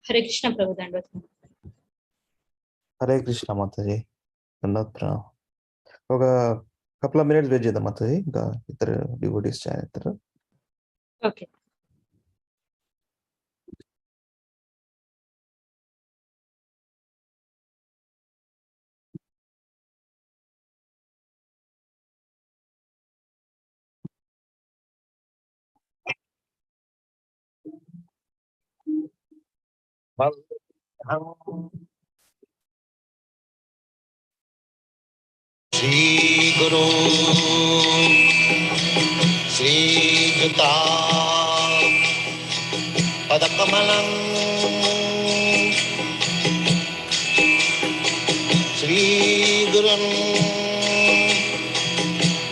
हरे कृष्ण प्रभु दंडवत। హరే కృష్ణ మాతాజీ, దండోత్ప్రణామం. ఒక couple of minutes wait చేద్దాం మాతాజీ, ఇంకా ఇద్దరు డివోటీస్ జాయిన్ అవుతారు. ఓకే. श्री गुरु श्री जुता पदकमलं श्री गुरुं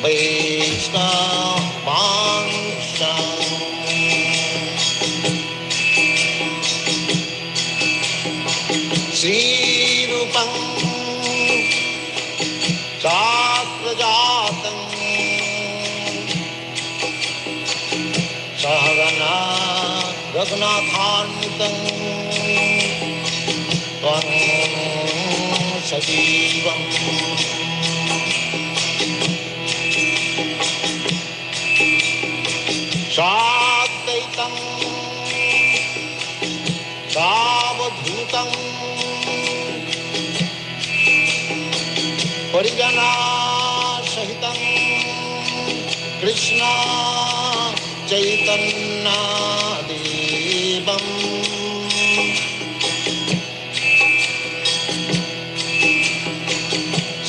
वैष्णवांशं श्री रूपं शास्त्रजातं सहगना रघुनाथान्वितं त्वं सजीवं साद्वैतं सावधूतं परिजना सहितं कृष्ण चैतन्य देवं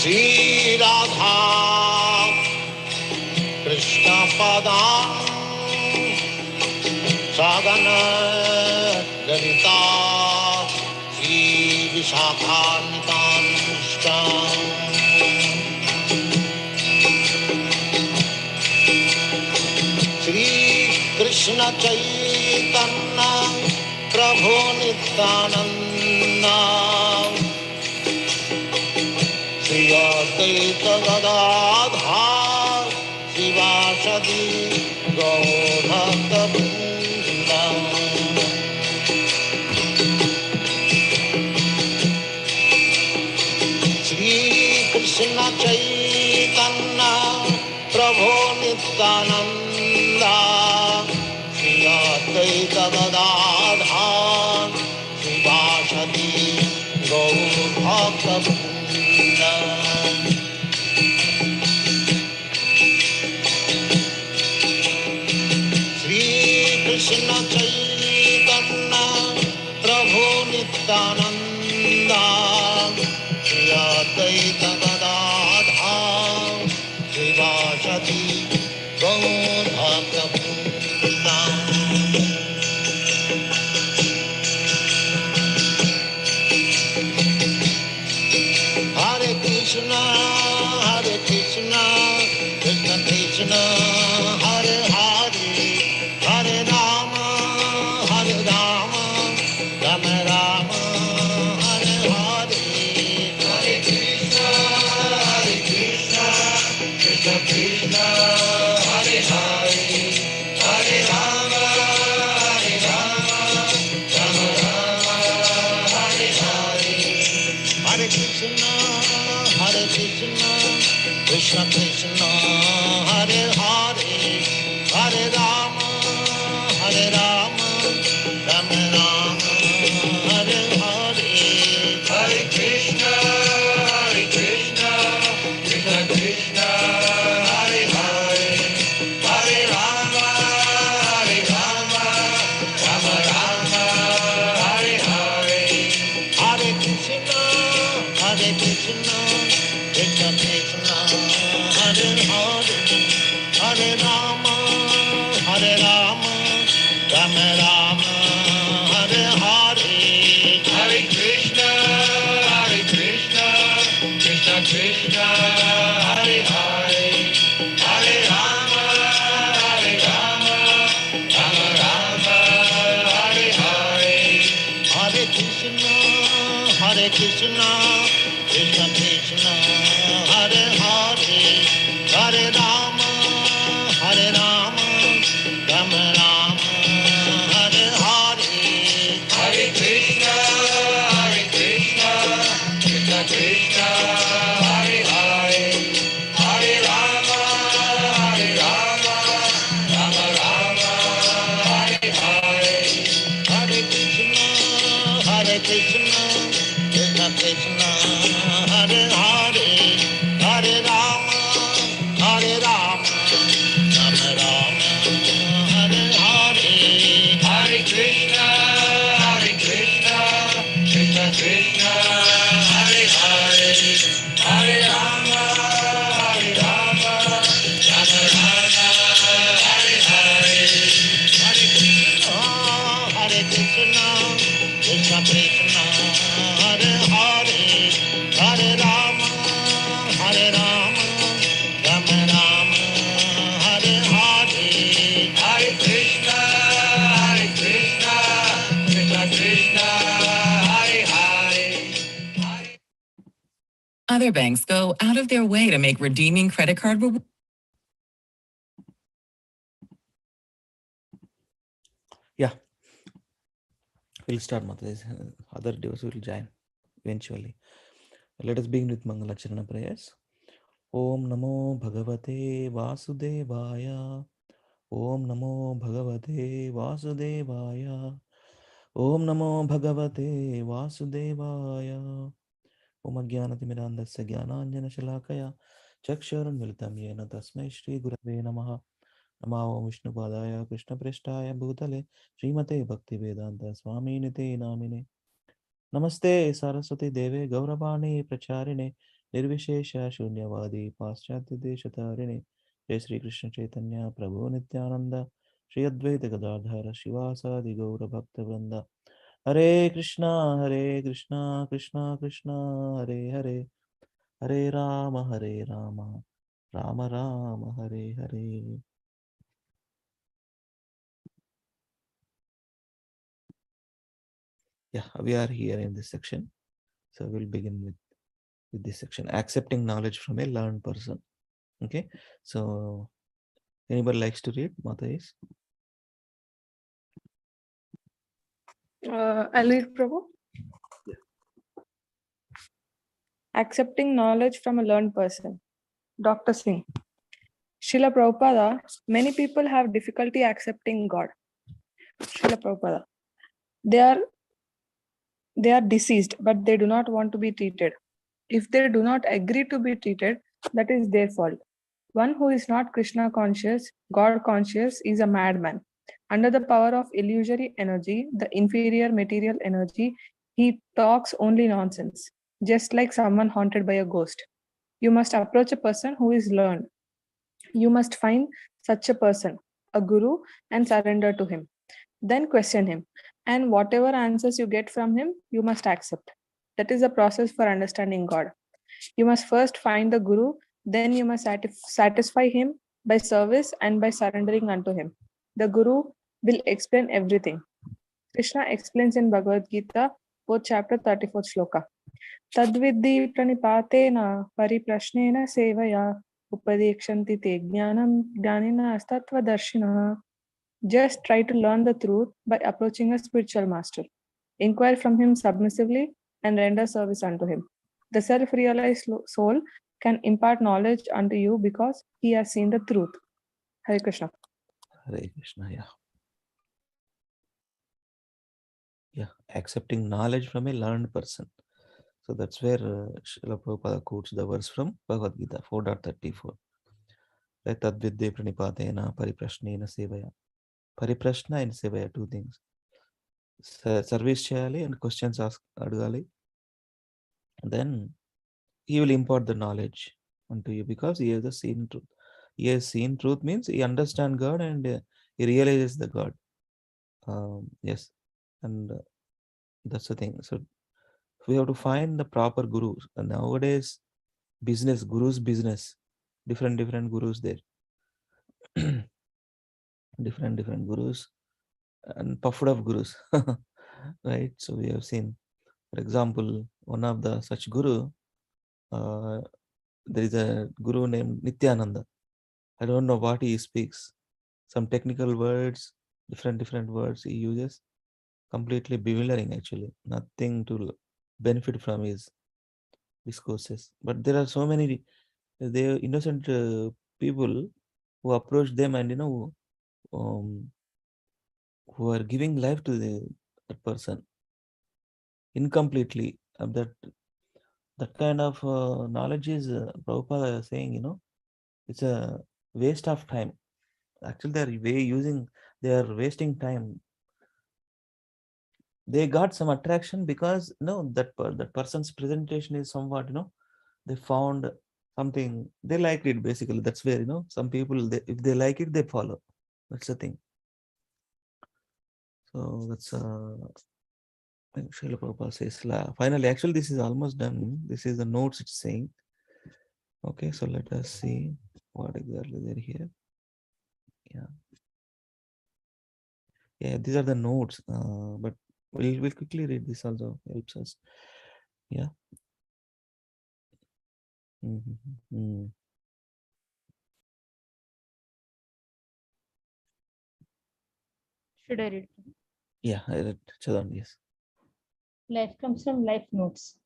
श्री राधा कृष्ण पदां सगन ललिता श्री विशाखान्वितांश्च श्री कृष्ण चैतन्य प्रभु नित्यानंद श्री अद्वैत गदाधर शिवासदि गौरभक्तवृंद श्री कृष्ण चैतन्य प्रभु नित्यानंद श्री अद्वैत गदाधर शिवासदि गौरभक्तवृंद श्री कृष्ण चैतन्य प्रभु नित्यानंद श्री अद्वैत गदाधर शिवासदि गौरभक्तवृंद हरे Krishna Krishna Krishna Hare Hare Hare Ram Ram Ram Hare Hare Hare Krishna Krishna Krishna Hare Hare Hare Ram Ram Ram Hare Hare Hare Krishna Krishna Krishna Hare Hare Hare Ram Ram Ram Hare Hare Hare Krishna Krishna Krishna Hare Hare Hare Ram Ram Ram Hare Hare Hare Krishna Krishna Krishna Hare Hare Hare Ram Ram Ram Hare Hare Hare Krishna Krishna Krishna Hare Hare Hare Ram Ram Ram Hare Hare Hare Krishna Krishna Krishna Hare Hare Hare Ram Ram Ram Hare Hare Hare Krishna Hare Rama, Rama Rama, Hare Hare, Hare Krishna, Krishna Krishna, Hare Hare. Other banks go out of their way to make redeeming credit card rewards. Yeah, we'll start, Mataji. Other devas will join eventually. Let us begin with Mangalacharana prayers. Om Namo Bhagavate Vasudevaya. Om Namo Bhagavate Vasudevaya. Om Namo Bhagavate Vasudevaya. Om Ajnanatimirandasya Jnananjana Shalakaya Chakshurunmilitam Yena Tasmai Shri Gurave Namaha. Namo Vishnupadaya Krishna Preshtaya Bhutale Srimate Bhaktivedanta Swaminite Namine. Namaste Saraswati Deve Gauravani Pracharine Nirvishesha Shunyavadi Paschatya Deshatarine. Jai Sri Krishna Chaitanya Prabhu Nityananda Shri Advaita Gadadhara Shivasadi Gaura Bhakta Vrinda. Hare Krishna Krishna Krishna Hare Hare Hare Rama Rama Rama Hare Hare. Yeah, we are here in this section. So we'll begin with this section. Accepting knowledge from a learned person. Okay. So anybody likes to read? Mata is. I'll read, Prabhu. Accepting knowledge from a learned person. Dr. Singh. Srila Prabhupada, many people have difficulty accepting God. Srila Prabhupada. They are deceased, but they do not want to be treated. If they do not agree to be treated, that is their fault. One who is not Krishna conscious, God conscious, is a madman. Under the power of illusory energy, the inferior material energy, he talks only nonsense, just like someone haunted by a ghost. You must approach a person who is learned. You must find such a person, a guru, and surrender to him. Then question him, and whatever answers you get from him, you must accept. That is the process for understanding God. You must first find the guru, then you must satisfy him by service and by surrendering unto him. The guru will explain everything. Krishna explains in Bhagavad Gita, 4th chapter, 34th shloka. Tadvidhi pranipatena pariprashnena sevaya upadekshanti te jnanam jnanina tattvadarshina. Just try to learn the truth by approaching a spiritual master. Inquire from him submissively and render service unto him. The self-realized soul can impart knowledge unto you because he has seen the truth. Hare Krishna. Hare Krishna, yeah. Yeah, accepting knowledge from a learned person. So that's where Srila Prabhupada quotes the verse from Bhagavad Gita 4.34. Tadvidde pranipatena pariprashnena sevaya. Pariprashna and sevaya, two things. Service chayali and questions ask adgali. And then he will impart the knowledge unto you because he has the seen truth. He has seen truth means he understands God and he realizes the God. Yes, and that's the thing. So we have to find the proper gurus. And nowadays, gurus business, different gurus there, different gurus and puffed up gurus, right? So we have seen, for example, one of the such guru. There is a guru named Nityananda. I don't know what he speaks. Some technical words, different words he uses. Completely bewildering, actually. Nothing to benefit from his discourses. But there are so many innocent people who approach them and who are giving life to that person incompletely. That kind of knowledge is Prabhupada saying, it's a waste of time. Actually, they are wasting time. They got some attraction because that person's presentation is somewhat, they found something, they liked it basically. That's where, some people, if they like it, they follow. That's the thing. So that's Srila Prabhupada says, finally, actually, this is almost done. This is the notes it's saying. Okay, so let us see what exactly there here. Yeah, these are the notes, but we'll quickly read. This also helps us. Yeah. Mhm. Should I read? Yeah, I read Chadan, yes. Life comes from life notes.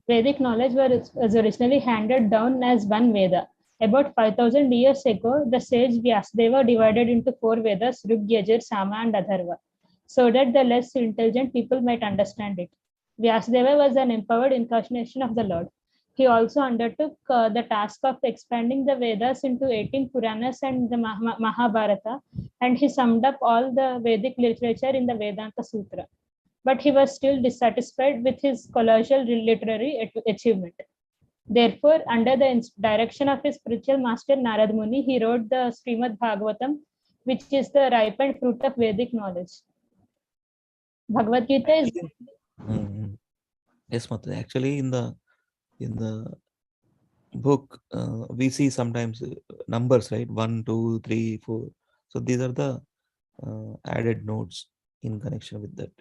Vedic knowledge was originally handed down as one Veda. About 5,000 years ago, the sage Vyasadeva divided into 4 Vedas, Rig, Yajur, Sama, and Atharva, so that the less intelligent people might understand it. Vyasadeva was an empowered incarnation of the Lord. He also undertook the task of expanding the Vedas into 18 Puranas and the Mahabharata, and he summed up all the Vedic literature in the Vedanta Sutra. But he was still dissatisfied with his colossal literary achievement. Therefore, under the direction of his spiritual master Narad Muni, he wrote the Srimad Bhagavatam, which is the ripened fruit of Vedic knowledge. Bhagavad Gita is Yes, Mata. Actually, in the book, we see sometimes numbers, right? 1, 2, 3, 4. So these are the added notes in connection with that.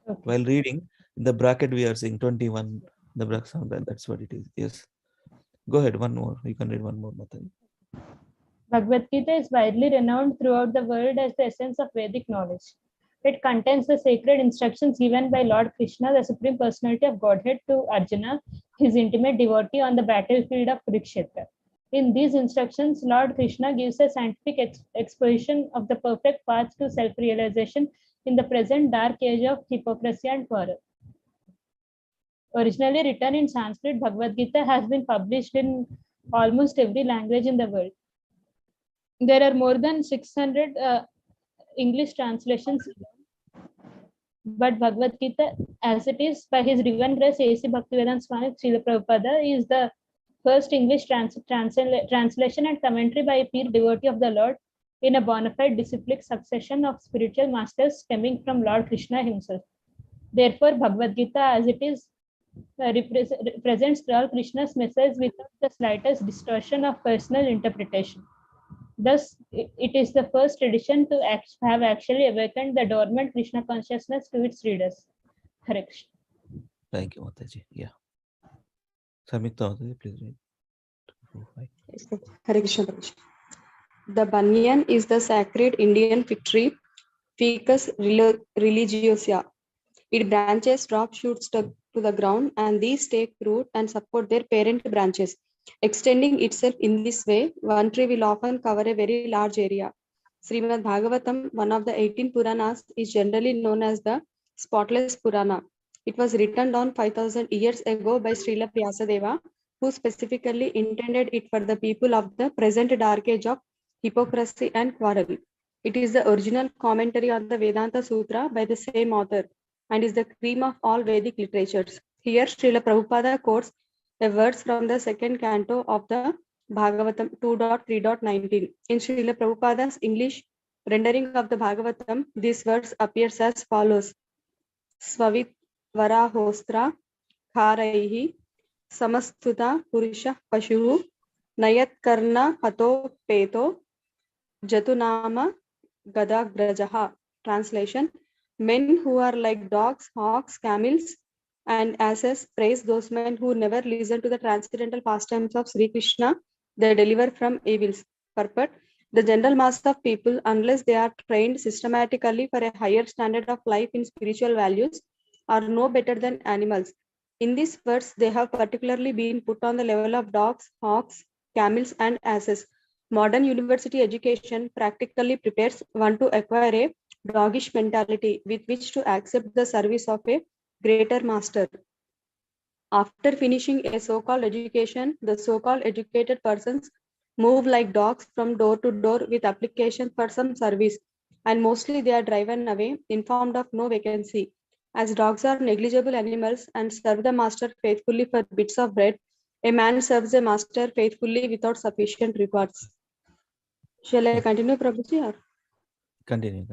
okay. While reading, in the bracket we are seeing 21. The bracket, that's what it is. Yes. Go ahead. One more. You can read one more, Mata. Bhagavad Gita is widely renowned throughout the world as the essence of Vedic knowledge. It contains the sacred instructions given by Lord Krishna, the Supreme Personality of Godhead, to Arjuna, his intimate devotee, on the battlefield of Kurukshetra. In these instructions, Lord Krishna gives a scientific exposition of the perfect path to self realization in the present dark age of hypocrisy and quarrel. Originally written in Sanskrit, Bhagavad Gita has been published in almost every language in the world. There are more than 600 English translations, but Bhagavad Gita, as it is by His Divine Grace, A.C. Bhaktivedanta Swami Srila Prabhupada, is the first English translation and commentary by a pure devotee of the Lord in a bona fide disciplic succession of spiritual masters stemming from Lord Krishna himself. Therefore, Bhagavad Gita, as it is, represents Lord Krishna's message without the slightest distortion of personal interpretation. Thus, it is the first tradition to have actually awakened the dormant Krishna consciousness to its readers. Hare Krishna. Thank you, Mataji. Yeah. Samyukta Mataji, please read. 4, 5. Yes, sir. Hare Krishna. The banyan is the sacred Indian fig tree, Ficus religiosa. Its branches drop shoots to the ground, and these take root and support their parent branches. Extending itself in this way, one tree will often cover a very large area. Srimad Bhagavatam, one of the 18 Puranas, is generally known as the Spotless Purana. It was written down 5,000 years ago by Srila Vyasadeva, who specifically intended it for the people of the present dark age of hypocrisy and quarrel. It is the original commentary on the Vedanta Sutra by the same author and is the cream of all Vedic literatures. Here, Srila Prabhupada quotes a verse from the second canto of the Bhagavatam 2.3.19. In Srila Prabhupada's English rendering of the Bhagavatam, this verse appears as follows: Svavit varahostra kharaihi samasthuta purusha pashu nayat karna hato peto jatunama gadagrajaha. Translation: men who are like dogs, hawks, camels, and asses praise those men who never listen to the transcendental pastimes of Sri Krishna. They deliver from evils. Purport: the general mass of people, unless they are trained systematically for a higher standard of life in spiritual values, are no better than animals. In this verse, they have particularly been put on the level of dogs, hawks, camels, and asses. Modern university education practically prepares one to acquire a doggish mentality with which to accept the service of a greater master. After finishing a so-called education, the so-called educated persons move like dogs from door to door with applications for some service, and mostly they are driven away, informed of no vacancy. As dogs are negligible animals and serve the master faithfully for bits of bread, a man serves a master faithfully without sufficient rewards. Shall I continue, Prabhuji? Or? Continue.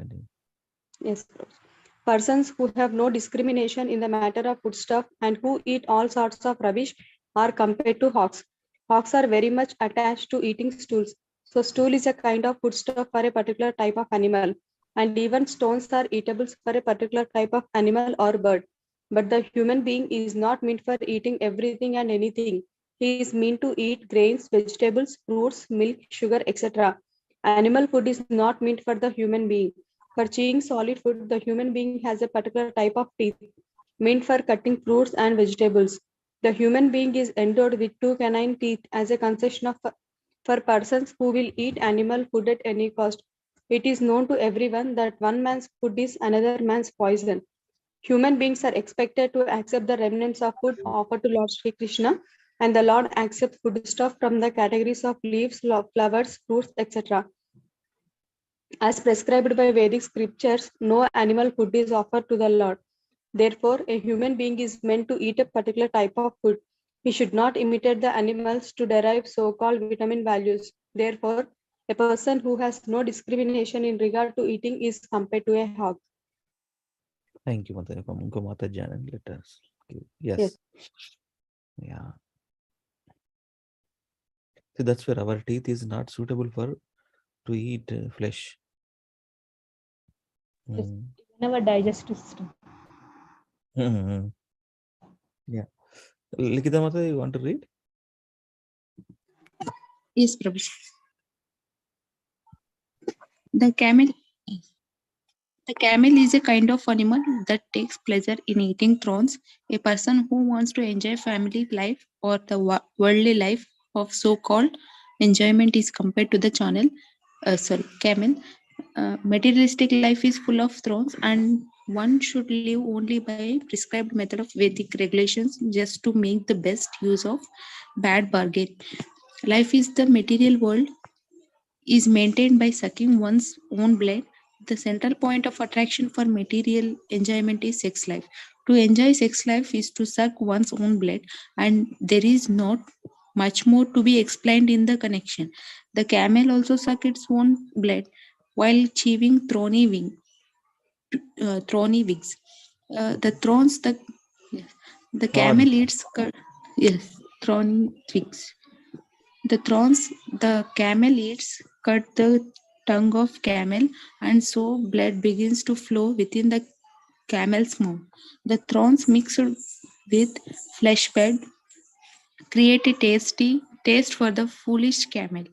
Yes, Prabhuji. Persons who have no discrimination in the matter of foodstuff and who eat all sorts of rubbish are compared to hawks. Hogs are very much attached to eating stools. So stool is a kind of foodstuff for a particular type of animal. And even stones are eatables for a particular type of animal or bird. But the human being is not meant for eating everything and anything. He is meant to eat grains, vegetables, fruits, milk, sugar, etc. Animal food is not meant for the human being. For chewing solid food, the human being has a particular type of teeth meant for cutting fruits and vegetables. The human being is endowed with two canine teeth as a concession of for persons who will eat animal food at any cost. It is known to everyone that one man's food is another man's poison. Human beings are expected to accept the remnants of food offered to Lord Sri Krishna, and the Lord accepts foodstuff from the categories of leaves, flowers, fruits, etc. As prescribed by Vedic scriptures, no animal food is offered to the Lord. Therefore, a human being is meant to eat a particular type of food. He should not imitate the animals to derive so-called vitamin values. Therefore, a person who has no discrimination in regard to eating is compared to a hog. Thank you, Mata. Unko Mata Janan, let us. Yes. Yes. Yeah. So that's where our teeth is not suitable for to eat flesh. Yes. Mm. In our digestive system. Mhm. Yeah. Likita Mata, you want to read? Yes, Prabhu. The camel. The camel is a kind of animal that takes pleasure in eating thorns. A person who wants to enjoy family life or the worldly life of so-called enjoyment is compared to the camel. Materialistic life is full of thorns, and one should live only by prescribed method of Vedic regulations just to make the best use of bad bargain. Life is the material world is maintained by sucking one's own blood. The central point of attraction for material enjoyment is sex life. To enjoy sex life is to suck one's own blood, and there is not much more to be explained in the connection. The camel also sucks its own blood while achieving thorny wigs. The thorns, yes, the Thorn. camel eats, yes, thorny twigs. The thorns the camel eats cut the tongue of camel, and so blood begins to flow within the camel's mouth. The thorns mixed with flesh bed create a tasty taste for the foolish camel,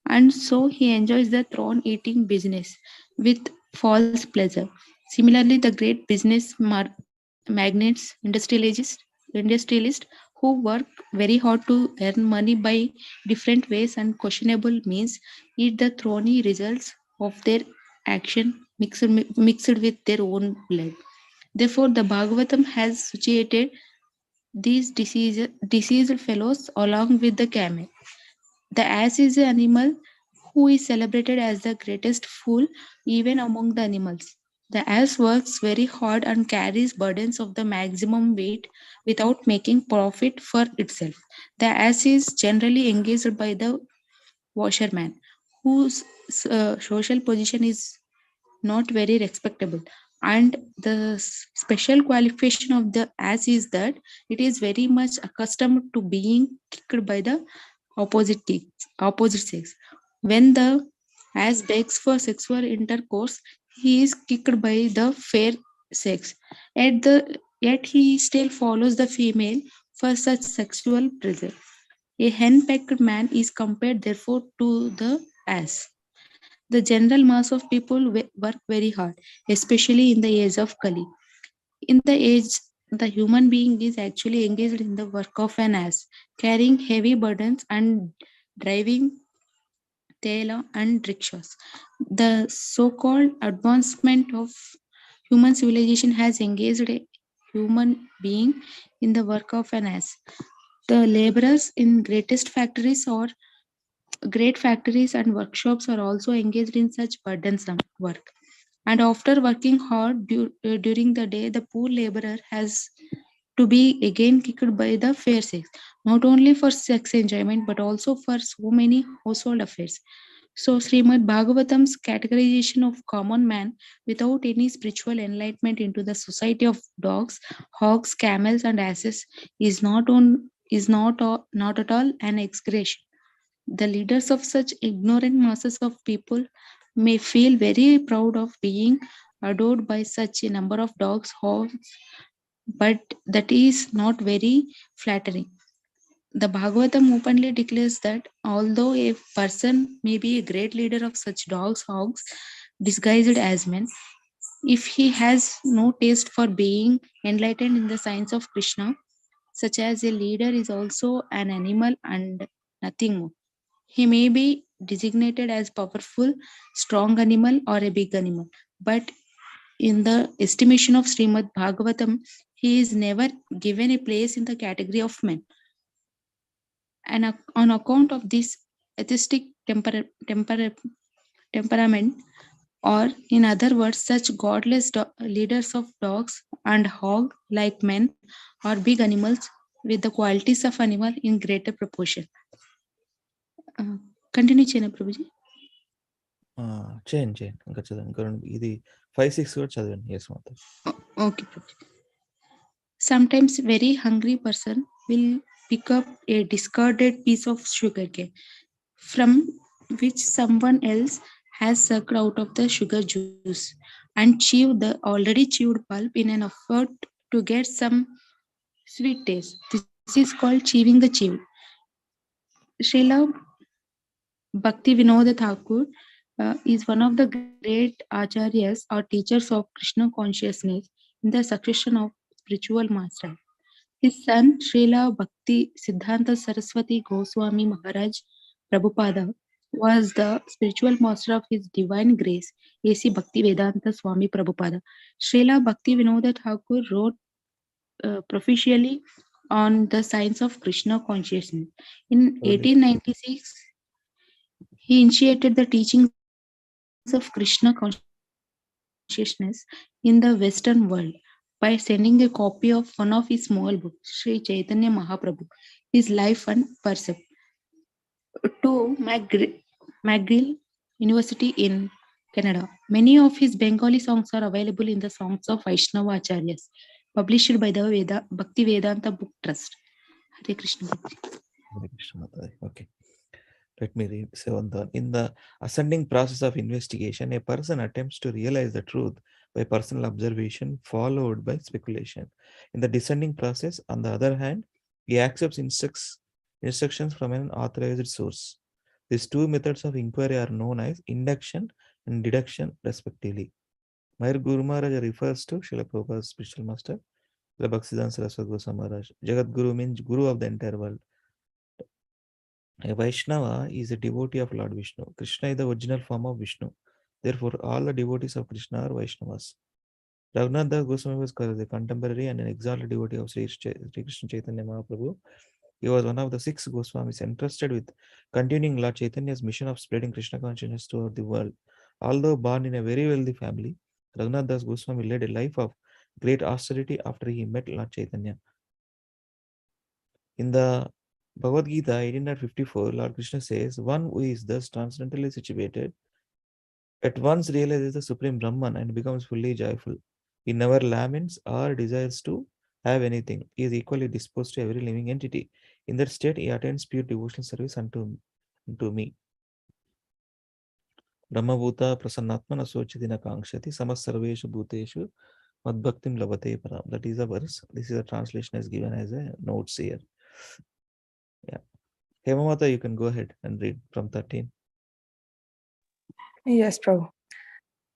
and so he enjoys the thorn eating business with false pleasure. Similarly, the great business magnates, industrialists who work very hard to earn money by different ways and questionable means eat the thorny results of their action mixed with their own blood. Therefore, the Bhagavatam has situated these diseased fellows along with the camel. The ass is an animal who is celebrated as the greatest fool even among the animals. The ass works very hard and carries burdens of the maximum weight without making profit for itself. The ass is generally engaged by the washerman, whose social position is not very respectable. And the special qualification of the ass is that it is very much accustomed to being kicked by the opposite sex. When the ass begs for sexual intercourse, he is kicked by the fair sex. Yet he still follows the female for such sexual pleasure. A hen-pecked man is compared therefore to the ass. The general mass of people work very hard, especially in the age of Kali. In the age, the human being is actually engaged in the work of an ass, carrying heavy burdens and driving tela and rickshaws. The so-called advancement of human civilization has engaged a human being in the work of an ass. The laborers in great factories and workshops are also engaged in such burdensome work. And after working hard during the day, the poor laborer has to be again kicked by the fair sex, not only for sex enjoyment but also for so many household affairs. So, Srimad Bhagavatam's categorization of common man without any spiritual enlightenment into the society of dogs, hogs, camels, and asses is not is not at all an exaggeration. The leaders of such ignorant masses of people may feel very proud of being adored by such a number of dogs, hogs, but that is not very flattering. The Bhagavatam openly declares that although a person may be a great leader of such dogs, hogs, disguised as men, if he has no taste for being enlightened in the science of Krishna, such as a leader is also an animal and nothing more. He may be designated as powerful, strong animal or a big animal, but in the estimation of Srimad Bhagavatam, he is never given a place in the category of men. And on account of this atheistic temperament, or in other words, such godless leaders of dogs and hog like men or big animals with the qualities of animal in greater proportion. Continue చేయనా ప్రభుజీ? చేయండి ఇంకా చదవండి. ఇంకా ఇది 5-6 కూడా చదవండి. Yes Mata. Okay, Prabhuji. Sometimes very hungry person will pick up a discarded piece of sugar cane from which someone else has sucked out of the sugar juice and chew the already chewed pulp in an effort to get some sweet taste. This is called chewing the chew. Srila Bhakti Vinod Thakur is one of the great acharyas or teachers of Krishna consciousness in the succession of spiritual master. His son Srila Bhakti Siddhanta Saraswati Goswami Maharaj Prabhupada was the spiritual master of His Divine Grace, A.C. Bhakti Vedanta Swami Prabhupada. Srila Bhakti Vinod Thakur wrote proficiently on the science of Krishna consciousness. In 1896, he initiated the teachings of Krishna consciousness in the Western world by sending a copy of one of his small books, Sri Chaitanya Mahaprabhu, his life and percept, to McGill University in Canada. Many of his Bengali songs are available in the Songs of Vaishnava Acharyas, published by the Bhakti Vedanta Book Trust. Hare Krishna. Hare Krishna Mata. Okay. Let me read 7th one. In the ascending process of investigation, a person attempts to realize the truth by personal observation, followed by speculation. In the descending process, on the other hand, he accepts instructions from an authorized source. These two methods of inquiry are known as induction and deduction, respectively. Mayor Guru Maharaj refers to Srila Prabhupada's spiritual master, Srila Bhaktisiddhanta Saraswati Goswami Maharaj. Jagat Guru means Guru of the entire world. A Vaishnava is a devotee of Lord Vishnu. Krishna is the original form of Vishnu. Therefore, all the devotees of Krishna are Vaishnavas. Raghunath Das Goswami was a contemporary and an exalted devotee of Sri Krishna Chaitanya Mahaprabhu. He was one of the 6 Goswamis entrusted with continuing Lord Chaitanya's mission of spreading Krishna consciousness throughout the world. Although born in a very wealthy family, Raghunath Das Goswami led a life of great austerity after he met Lord Chaitanya. In the Bhagavad Gita 18.54, Lord Krishna says, one who is thus transcendently situated at once realizes the Supreme Brahman and becomes fully joyful. He never laments or desires to have anything. He is equally disposed to every living entity. In that state, he attends pure devotional service unto me. Brahmabhuta prasannatmana sochidina kankshati samasarveshu bhuteshu madbhaktim labate param. That is a verse. This is a translation as given as a notes here. Yeah. Hemamata, you can go ahead and read from 13. Yes, Prabhu.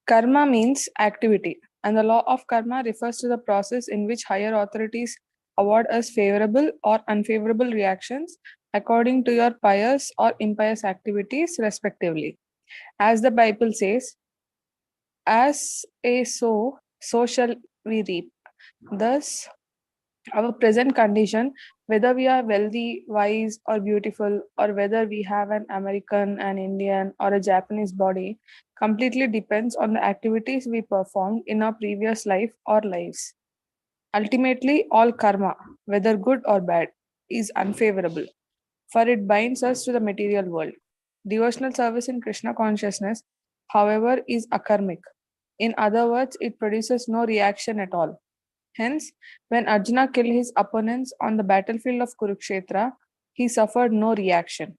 Karma means activity, and the law of karma refers to the process in which higher authorities award us favorable or unfavorable reactions according to your pious or impious activities, respectively. As the Bible says, as a sow, so shall we reap. Thus, our present condition, whether we are wealthy, wise, or beautiful, or whether we have an American, an Indian, or a Japanese body, completely depends on the activities we performed in our previous life or lives. Ultimately, all karma, whether good or bad, is unfavorable, for it binds us to the material world. Devotional service in Krishna consciousness, however, is akarmic. In other words, it produces no reaction at all. Hence, when Arjuna killed his opponents on the battlefield of Kurukshetra, he suffered no reaction,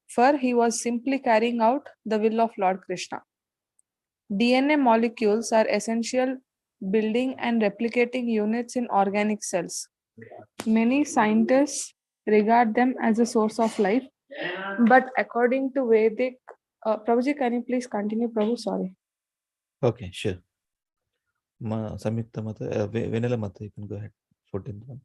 for he was simply carrying out the will of Lord Krishna. DNA molecules are essential building and replicating units in organic cells. Many scientists regard them as a source of life, but according to Vedic, Prabhuji, can you please continue, Prabhu? Sorry. Okay, sure. Samyukta Mata, Vanilla Mata, you can go ahead. 14th one.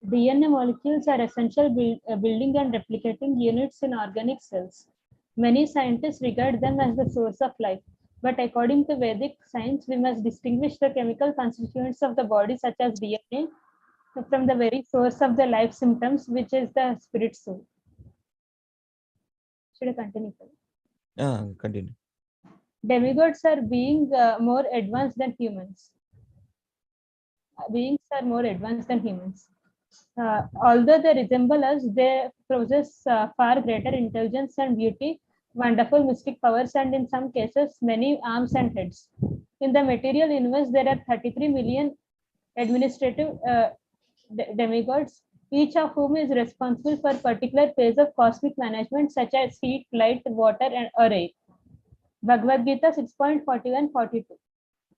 DNA molecules are essential building and replicating units in organic cells. Many scientists regard them as the source of life, but according to Vedic science, we must distinguish the chemical constituents of the body, such as DNA, from the very source of the life symptoms, which is the spirit soul. Should I continue? Continue. Demigods are beings more advanced than humans. Beings are more advanced than humans. Although they resemble us, they possess far greater intelligence and beauty, wonderful mystic powers, and in some cases, many arms and heads. In the material universe, there are 33 million administrative demigods, each of whom is responsible for a particular phase of cosmic management, such as heat, light, water, and air. Bhagavad Gita 6.41-42.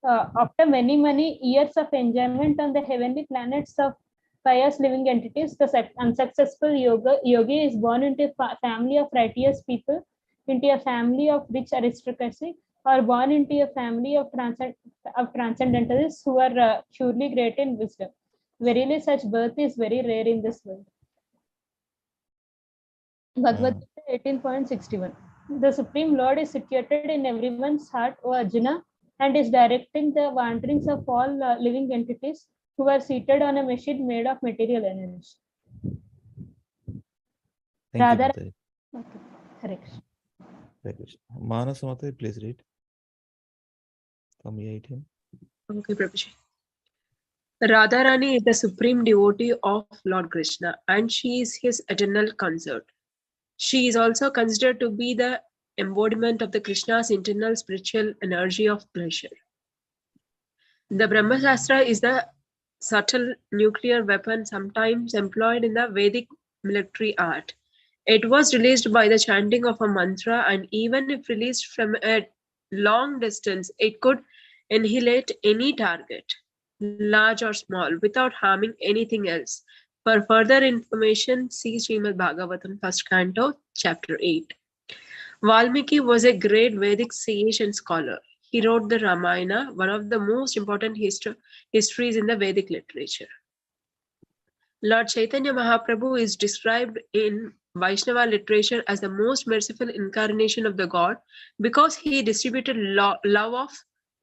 After many years of enjoyment on the heavenly planets of pious living entities, the unsuccessful yogi is born into a family of righteous people, into a family of rich aristocracy, or born into a family of transcendentalists who are surely great in wisdom. Verily, such birth is very rare in this world. Bhagavad Gita 18.61. The Supreme Lord is situated in everyone's heart, O Arjuna, and is directing the wanderings of all living entities who are seated on a machine made of material energy. Thank you, Mataji. Okay. Hare Krishna. Hare Krishna. Manasa Mataji, please read. From 18. Okay, Prabhuji. Radharani is the supreme devotee of Lord Krishna and she is his eternal consort. She is also considered to be the embodiment of the Krishna's internal spiritual energy of pleasure. The Brahmasastra is the subtle nuclear weapon sometimes employed in the Vedic military art. It was released by the chanting of a mantra, and even if released from a long distance, it could annihilate any target, large or small, without harming anything else. For further information, see Srimad Bhagavatam, 1st Canto, Chapter 8. Valmiki was a great Vedic sage and scholar. He wrote the Ramayana, one of the most important histories in the Vedic literature. Lord Chaitanya Mahaprabhu is described in Vaishnava literature as the most merciful incarnation of the God because he distributed love of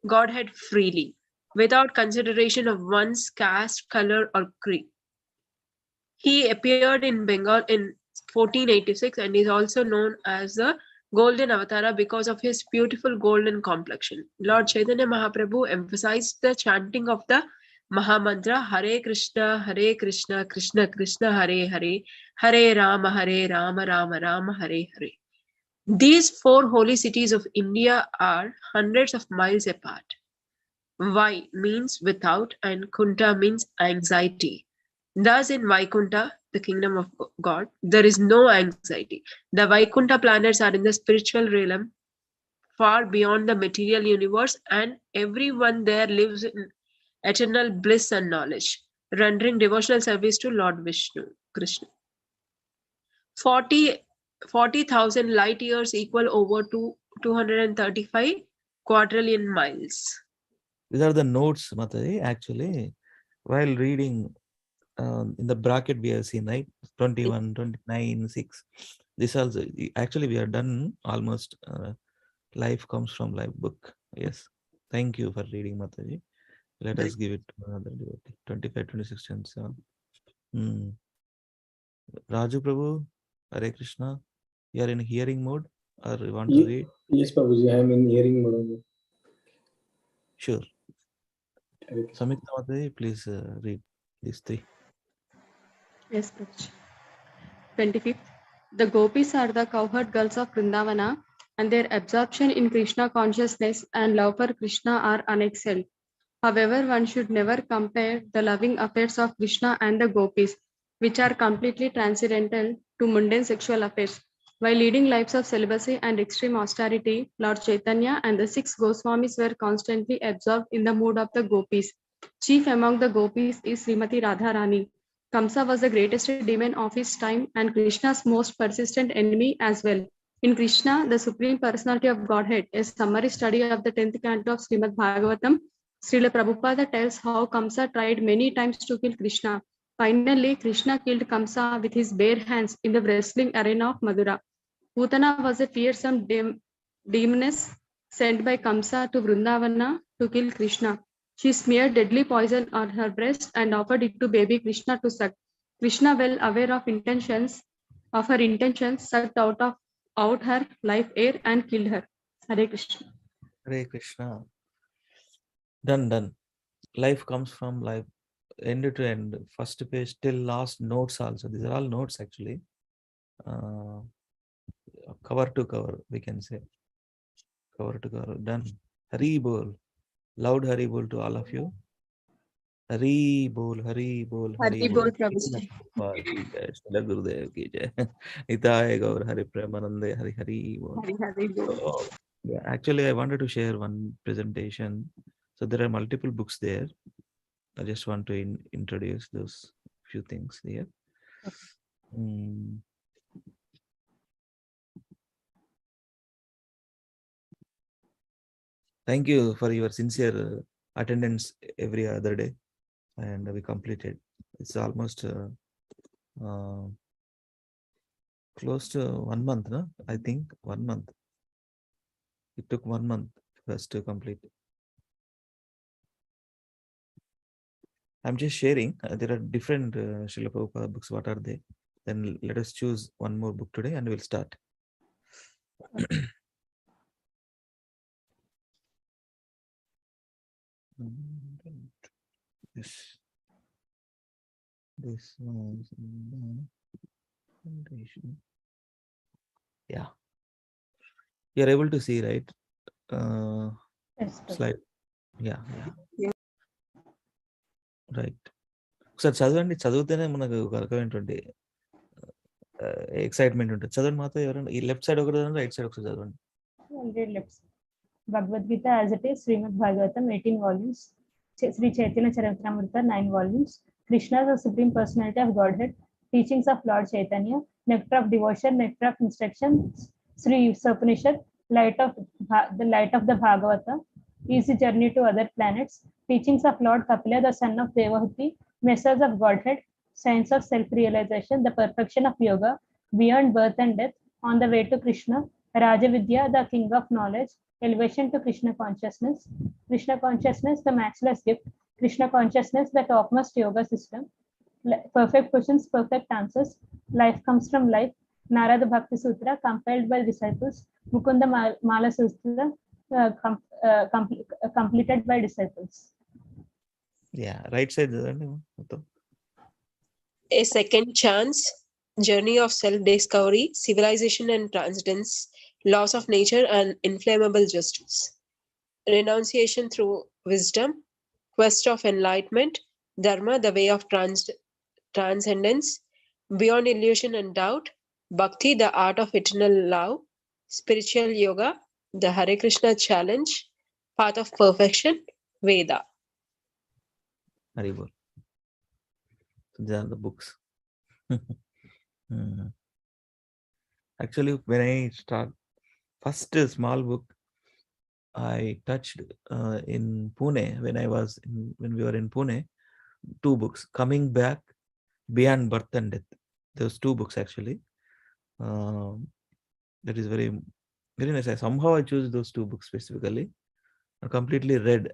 Godhead freely, without consideration of one's caste, color, or creed. He appeared in Bengal in 1486 and is also known as the Golden Avatara because of his beautiful golden complexion. Lord Chaitanya Mahaprabhu emphasized the chanting of the Mahamantra Hare Krishna, Krishna Krishna, Hare Hare, Hare Rama, Rama Rama, Hare Hare. These four holy cities of India are hundreds of miles apart. Vai means without and Kunta means anxiety. Thus in Vaikunta, the kingdom of God, there is no anxiety. The Vaikunta planets are in the spiritual realm, far beyond the material universe, and everyone there lives in eternal bliss and knowledge, rendering devotional service to Lord Vishnu, Krishna. 40,000 light years equal over to 235 quadrillion miles. These are the notes, Mataji. Actually, while reading in the bracket we have seen, right? 21, 29, 6. This also, actually, we are done almost. Life comes from life book. Yes. Thank you for reading, Mataji. Let us give it to another devotee. 25, 26, 27. Raju Prabhu, Hare Krishna. You are in hearing mode or you want to read? Yes, Prabhuji, I am in hearing mode. Sure. Samyukta Mataji, please read these three. Yes, Prabhuji. 25th. The gopis are the cowherd girls of Vrindavana. and their absorption in Krishna consciousness and love for Krishna are unexcelled. However, one should never compare the loving affairs of Krishna and the gopis, which are completely transcendental to mundane sexual affairs. While leading lives of celibacy and extreme austerity, Lord Chaitanya and the six Goswamis were constantly absorbed in the mood of the gopis. Chief among the gopis is Srimati Radharani. Kamsa was the greatest demon of his time and Krishna's most persistent enemy as well. In Krishna, the Supreme Personality of Godhead, a summary study of the 10th canto of Srimad Bhagavatam, Srila Prabhupada tells how Kamsa tried many times to kill Krishna. Finally, Krishna killed Kamsa with his bare hands in the wrestling arena of Madura. Putana was a fearsome demoness sent by Kamsa to Vrindavana to kill Krishna. She smeared deadly poison on her breast and offered it to baby Krishna to suck. Krishna, well aware of her intentions, sucked out her life air and killed her. Hare Krishna. Hare Krishna. Done. Life comes from life, end to end, first page till last notes also. These are all notes actually. Cover to cover, we can say. Cover to cover. Done. Hari Bol. Loud Hari Bol to all of you. Hari Bol, Hari Bol, Hari Bol. Prabhuji. Srila Gurudev ki jai. Nitaya Gaur Hari Premanande Hari Hari Bol. Hari Bol. So, yeah, actually, I wanted to share one presentation. So there are multiple books there. I just want to introduce those few things here. Thank you for your sincere attendance every other day, and we completed. It's almost close to 1 month, no? I think 1 month. It took 1 month for us to complete. I'm just sharing. There are different Srila Prabhupada books. What are they? Then let us choose one more book today and we'll start. This was yeah. You're able to see, right? Yes, Slide. Yeah. Right. ఒకసారి చదవండి, చదివితేనే మనకు ఒక రకమైనటువంటి excitement ఉంటుంది. చదవండి మాతో ఎవరైనా ఈ లెఫ్ట్ సైడ్ ఒకటి రైట్ సైడ్ ఒకసారి చదవండి. left side. Bhagavad Gita as it is, Srimad Bhagavatam 18 volumes, Sri Chaitanya Charitamrita 9 volumes, Krishna the Supreme Personality of Godhead, Teachings of Lord Chaitanya, Nectar of Devotion, Nectar of Instruction, Sri Upanishad, the light of the Bhagavata, Easy Journey to Other Planets, Teachings of Lord Kapila, the son of Devahuti, Message of Godhead, Science of Self-Realization, the Perfection of Yoga, Beyond Birth and Death, On the Way to Krishna, Rajavidya, the King of Knowledge, Elevation to Krishna Consciousness, the matchless gift, Krishna Consciousness, the topmost yoga system, perfect questions, perfect answers, life comes from life, Narada Bhakti Sutra, compiled by disciples, Mukunda Mala Sutra, completed by disciples. Yeah, right side. A Second Chance, Journey of Self-Discovery, Civilization and Transcendence, Laws of Nature and Inflammable Justice, Renunciation through Wisdom, Quest of Enlightenment, Dharma, the Way of Transcendence, Beyond Illusion and Doubt, Bhakti, the Art of Eternal Love, Spiritual Yoga, the Hare Krishna Challenge, Path of Perfection, Veda. Haribol. These are the books. Actually, when I start first small book, I touched in Pune when we were in Pune, 2 books, Coming Back, Beyond Birth and Death. Those 2 books actually. That is very, very nice. Somehow I chose those 2 books specifically. I completely read.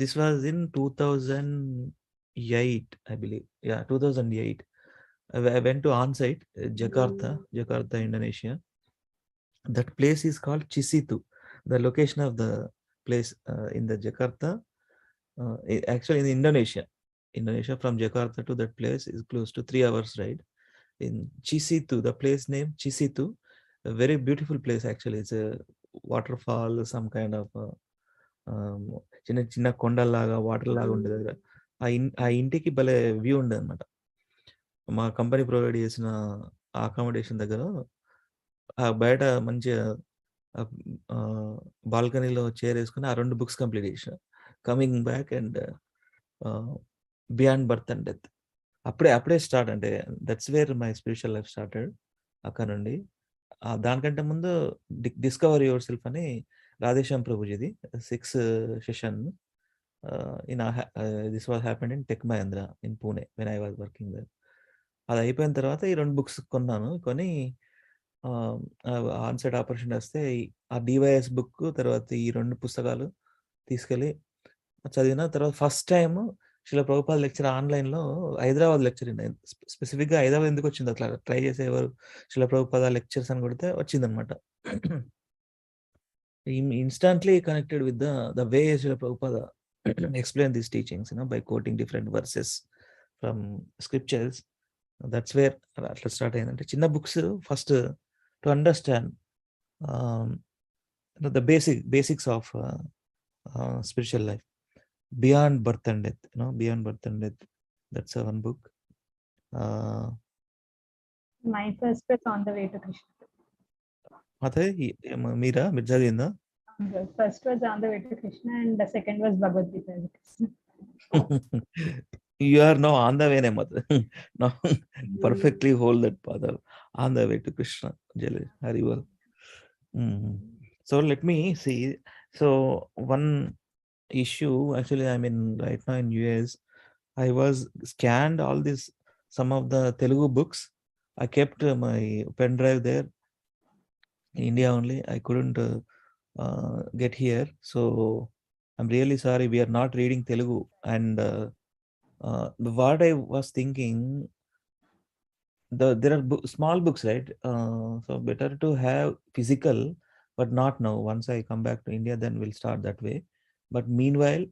This was in 2008, I believe. Yeah, 2008. I went to on-site, Jakarta, Indonesia. That place is called Chisitu. The location of the place in the Jakarta, actually in Indonesia. From Jakarta to that place is close to 3 hours ride. In Chisitu, the place name Chisitu, very beautiful place actually. It's a waterfall, some kind of చిన్న చిన్న కొండలాగా water లాగా ఉండే దగ్గర ఆ ఇంటికి భలే view ఉండేది అనమాట. మా కంపెనీ ప్రొవైడ్ చేసిన అకామిడేషన్ దగ్గర బయట మంచిగా బాల్కనీలో చైర్ వేసుకుని ఆ 2 బుక్స్ కంప్లీట్ చేసిన, coming back and beyond birth and death. అప్పుడే స్టార్ట్, అంటే that's where my spiritual life started. అక్కడ నుండి దానికంటే ముందు డిస్కవర్ యువర్ సెల్ఫ్ అని రాధేశ్యామ్ ప్రభుజీది 6th session. This was happened in Tech Mahindra in Pune when I was working there. అది అయిపోయిన తర్వాత ఈ 2 బుక్స్ కొన్నాను. కొని ఆన్సైట్ ఆపర్చునిటీ వస్తే ఆ డివైఎస్ బుక్ తర్వాత ఈ 2 పుస్తకాలు తీసుకెళ్ళి చదివిన. తర్వాత first time Srila Prabhupada lecture ఆన్లైన్లో హైదరాబాద్ లెక్చర్. స్పెసిఫిక్గా హైదరాబాద్ ఎందుకు వచ్చింది అట్లా ట్రై చేసేవారు శ్రీల ప్రభుపాద లెక్చర్స్ అని కొడితే వచ్చిందనమాట. Instantly connected with the way Srila Prabhupada explain these teachings, by quoting different verses from scriptures. That's where let's start ayindante chinna books first to understand the basics of spiritual life, beyond birth and death. Beyond birth and death, that's one book. My first was On the Way to Krishna. మీరు చదివిందా? First was On the Way to Krishna and the second was Bhagavad Gita. You are now on the way, mother. Now perfectly hold that path, on the way to Krishna. Jale very well. So let me see. So one issue, actually, I mean, right now in US, I was scanned all this, some of the Telugu books. I kept my pen drive there in India only. I couldn't get here, so I'm really sorry we are not reading Telugu. And what I was thinking, there are small books, right? So better to have physical, but not now. Once I come back to India, then we'll start that way. But meanwhile,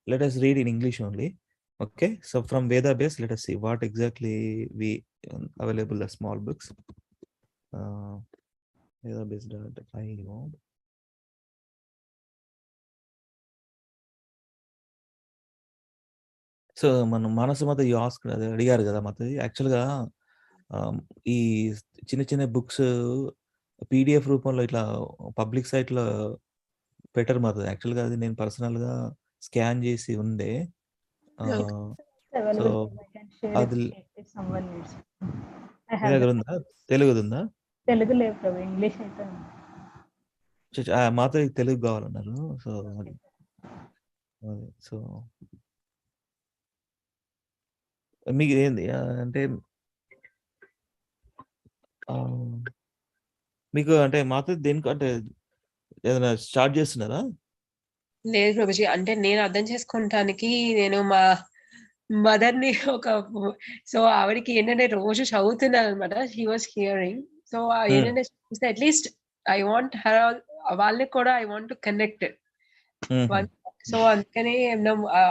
let us read in English only. Okay, so from Veda base, let us see what exactly we available as small books. Veda base.io. So మనం మనసు మత ask అది అడిగారు కదా మత. యాక్చువల్గా ఈ చిన్న చిన్న బుక్స్ పీడిఎఫ్ రూపంలో ఇట్లా పబ్లిక్ సైట్లో పెట్టరు మత. యాక్చువల్గా అది నేను పర్సనల్గా స్కాన్ చేసి ఉండే. సో అది మీ దగ్గర ఉందా? తెలుగుది ఉందా? తెలుగు లేదు ప్రభు, ఇంగ్లీష్ అయితే మాతో తెలుగు కావాలన్నారు. సో అది సో మీకు ఏంది అంటే మీకు అంటే మాతో దేనికంటే ఏదైనా స్టార్ట్ చేస్తున్నారా? లేదు ప్రభుజీ, అంటే నేను అర్థం చేసుకుంటానికి నేను మా మదర్ని సో ఆవిడకి ఏంటంటే రోజు చదువుతున్నాను అనమాట. She was hearing. సో ఏంటంటే చూస్తే అట్లీస్ట్ ఐ వాంట్ హర్, వాళ్ళకి కూడా I want to connect. So అందుకని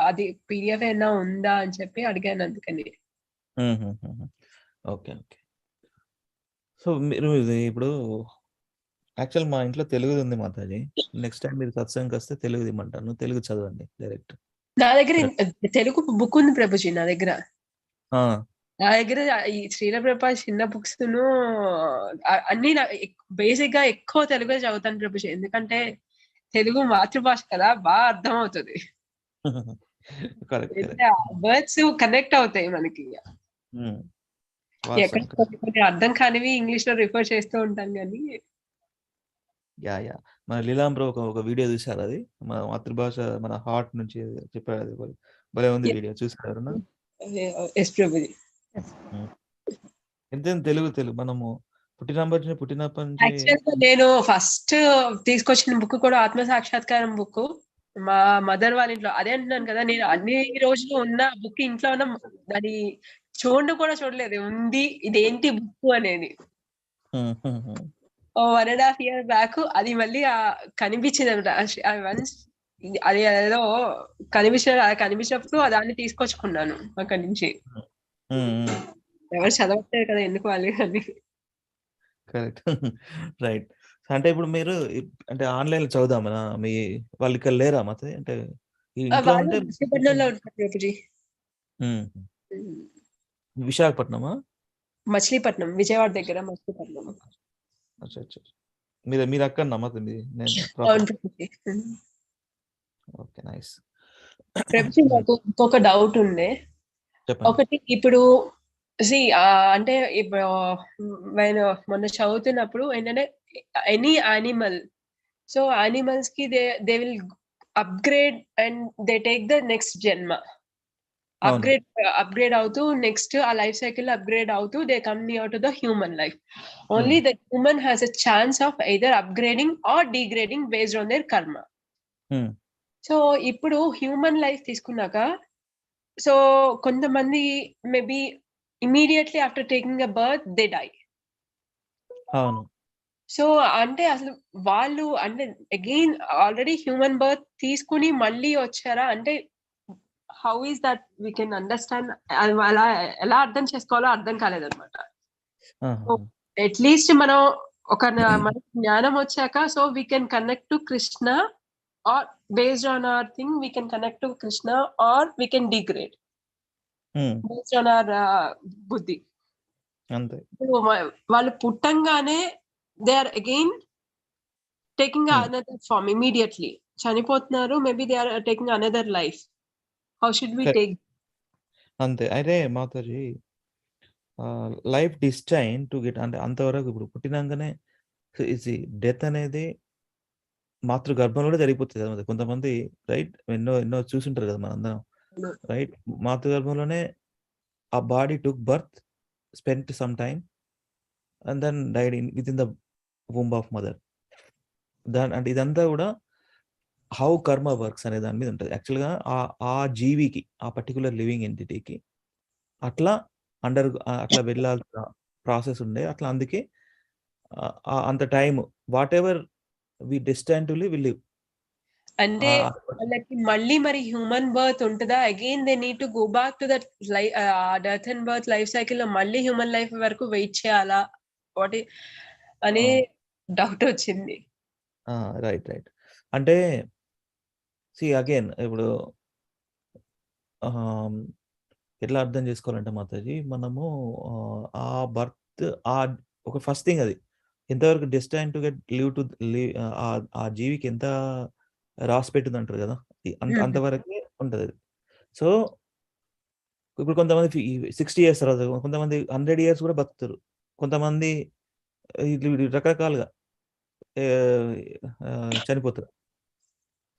అది పీడిఎఫ్ ఏమైనా ఉందా అని చెప్పి అడిగాను అందుకని. Okay okay. సో మీరు ఇప్పుడు యాక్చువల్ మా ఇంట్లో తెలుగుది ఉంది మాతాజీ. నెక్స్ట్ టైం మీరు సత్సంగం వస్తే తెలుగుది ఇమ్మంటాను. తెలుగు చదవండి డైరెక్ట్. నా దగ్గర తెలుగు బుక్ ఉంది ప్రభుజీ. నా దగ్గర ఈ శ్రీల ప్రభుపాద చిన్న బుక్స్ అన్ని బేసిక్ గా ఎక్కువ తెలుగు చదువుతాను ప్రభుజీ. ఎందుకంటే తెలుగు మాతృభాష కదా, బాగా అర్థం అవుతుంది. వర్డ్స్ కనెక్ట్ అవుతాయి మనకి. ఎక్కడ అర్థం కానివి ఇంగ్లీష్ లో రిఫర్ చేస్తూ ఉంటాం కానీ. యా మన లీలాం బ్రో ఒక వీడియో చూసారు, అది మన మాతృభాష మన హార్ట్ నుంచి చెప్పారు. అది భలే ఉంది వీడియో, చూసారు? ఎంత తెలుగు మనము పుట్టినప్పటి నుంచి. నేను ఫస్ట్ తీసుకొచ్చిన బుక్ కూడా ఆత్మ సాక్షాత్కారం బుక్ మా మదర్ వాళ్ళ ఇంట్లో. అదే అంటున్నాను కదా, నేను అన్ని రోజులు ఉన్న బుక్ ఇంట్లో ఉన్న దాని కూడా చూడలేదు ఉంది ఇదేంటి బుక్ అనేది. 1.5 years బ్యాక్ అది మళ్ళీ కనిపించింది అనమాట. అది ఏదో కనిపించినప్పుడు దాన్ని తీసుకొచ్చుకున్నాను అక్కడి నుంచి. ఎవరు చదవట్లేదు కదా, ఎందుకు వాళ్ళు అని. కరెక్ట్. రైట్. అంటే ఇప్పుడు మీరు అంటే ఆన్‌లైన్‌లో చదువుదామనా? మీ వాళ్ళు ఇక్కడ లేరా మాతాజీ? అంటే ఈ ఇంట్లో వాళ్ళు ఉంటే మచిలీపట్నంలో ఉంటారు ప్రభుజీ. హ్మ్. విశాఖపట్నమా? మచిలీపట్నం, విజయవాడ దగ్గర మచిలీపట్నం. అచ్చా! అచ్చా! మీరు అక్కడనా మాతాజీ? నేను అవును proper. Prabhuji. Okay. Nice. Prabhuji నాకు ఇంకొక డౌట్ ఉండే. చెప్పండి. ఒకటి ఇప్పుడు అంటే ఇప్పుడు నేను మొన్న చదువుతున్నప్పుడు ఏంటంటే ఎనీ యానిమల్, సో యానిమల్స్ కి they will upgrade and they take the next జన్మ. అవును. అప్గ్రేడ్ అవుతూ నెక్స్ట్ ఆ లైఫ్ సైకిల్ అప్గ్రేడ్ అవుతూ they come near to the human life. Only the human has a chance of either upgrading or degrading based on their karma. So ఇప్పుడు human life తీసుకున్నాక, so కొంతమంది maybe immediately after taking a birth they die. అవును. So అంటే అసలు వాళ్ళు అంటే again already human birth తీసుకుని మళ్ళీ వచ్చారా అంటే how is that we can understand? అలా ఎలా అర్థం చేసుకోవాలో అర్థం కాలేదన్నమాట. ఆహా! అట్లీస్ట్ మనం మనకి జ్ఞానం వచ్చాక so we can connect to Krishna, or based on our thing we can connect to Krishna, or we can degrade based on our బుద్ధి. అంతే. వాళ్ళు పుట్టంగానే they are again taking another form immediately. చనిపోతున్నారు, maybe they are taking another life. How should we take? అంతే. అయితే Mataji life destine to get అంటే అంతవరకు ఇప్పుడు పుట్టినంకనే డెత్ అనేది మాతృ గర్భంలోనే జరిగిపోతుంది కదా! కొంతమంది రైట్ ఎన్నో చూసుంటారు కదా మనందరం. రైట్. మాతృ గర్భంలోనే ఆ body took birth, spent some time and then died within the womb of mother. అంటే ఇదంతా కూడా హౌ కర్మ వర్క్స్ అనే దాని మీద ఉంటది. యాక్చువల్‌గా ఆ జీవికి, ఆ పర్టిక్యులర్ లివింగ్ ఎంటిటీకి అట్లా అట్లా వెళ్ళాల్సిన ప్రాసెస్ ఉండే. అట్లా అందుకే అంత time whatever we destine to live will live. అంటే వాళ్ళకి మళ్ళీ మరి హ్యూమన్ బర్త్ ఉంటుందా? Again they need to go back to that death and birth life cycle లో మళ్ళీ హ్యూమన్ లైఫ్ వరకు వెయిట్ చేయాలా వాట్ అనే డౌట్ వచ్చింది. రైట్. అంటే అగైన్ ఇప్పుడు ఎట్లా అర్థం చేసుకోవాలంటే మాతాజీ మనము ఆ బర్త్ ఒక ఫస్ట్ థింగ్ అది ఎంతవరకు డెస్టైన్ టు గెట్ లివ్ ఆ జీవికి ఎంత రాసి పెట్టింది అంటారు కదా! అంతవరకే ఉంటది అది. సో ఇప్పుడు కొంతమంది 60 ఇయర్స్ తర్వాత, కొంతమంది 100 ఇయర్స్ కూడా బతుకుతారు. కొంతమంది రకరకాలుగా చనిపోతారు.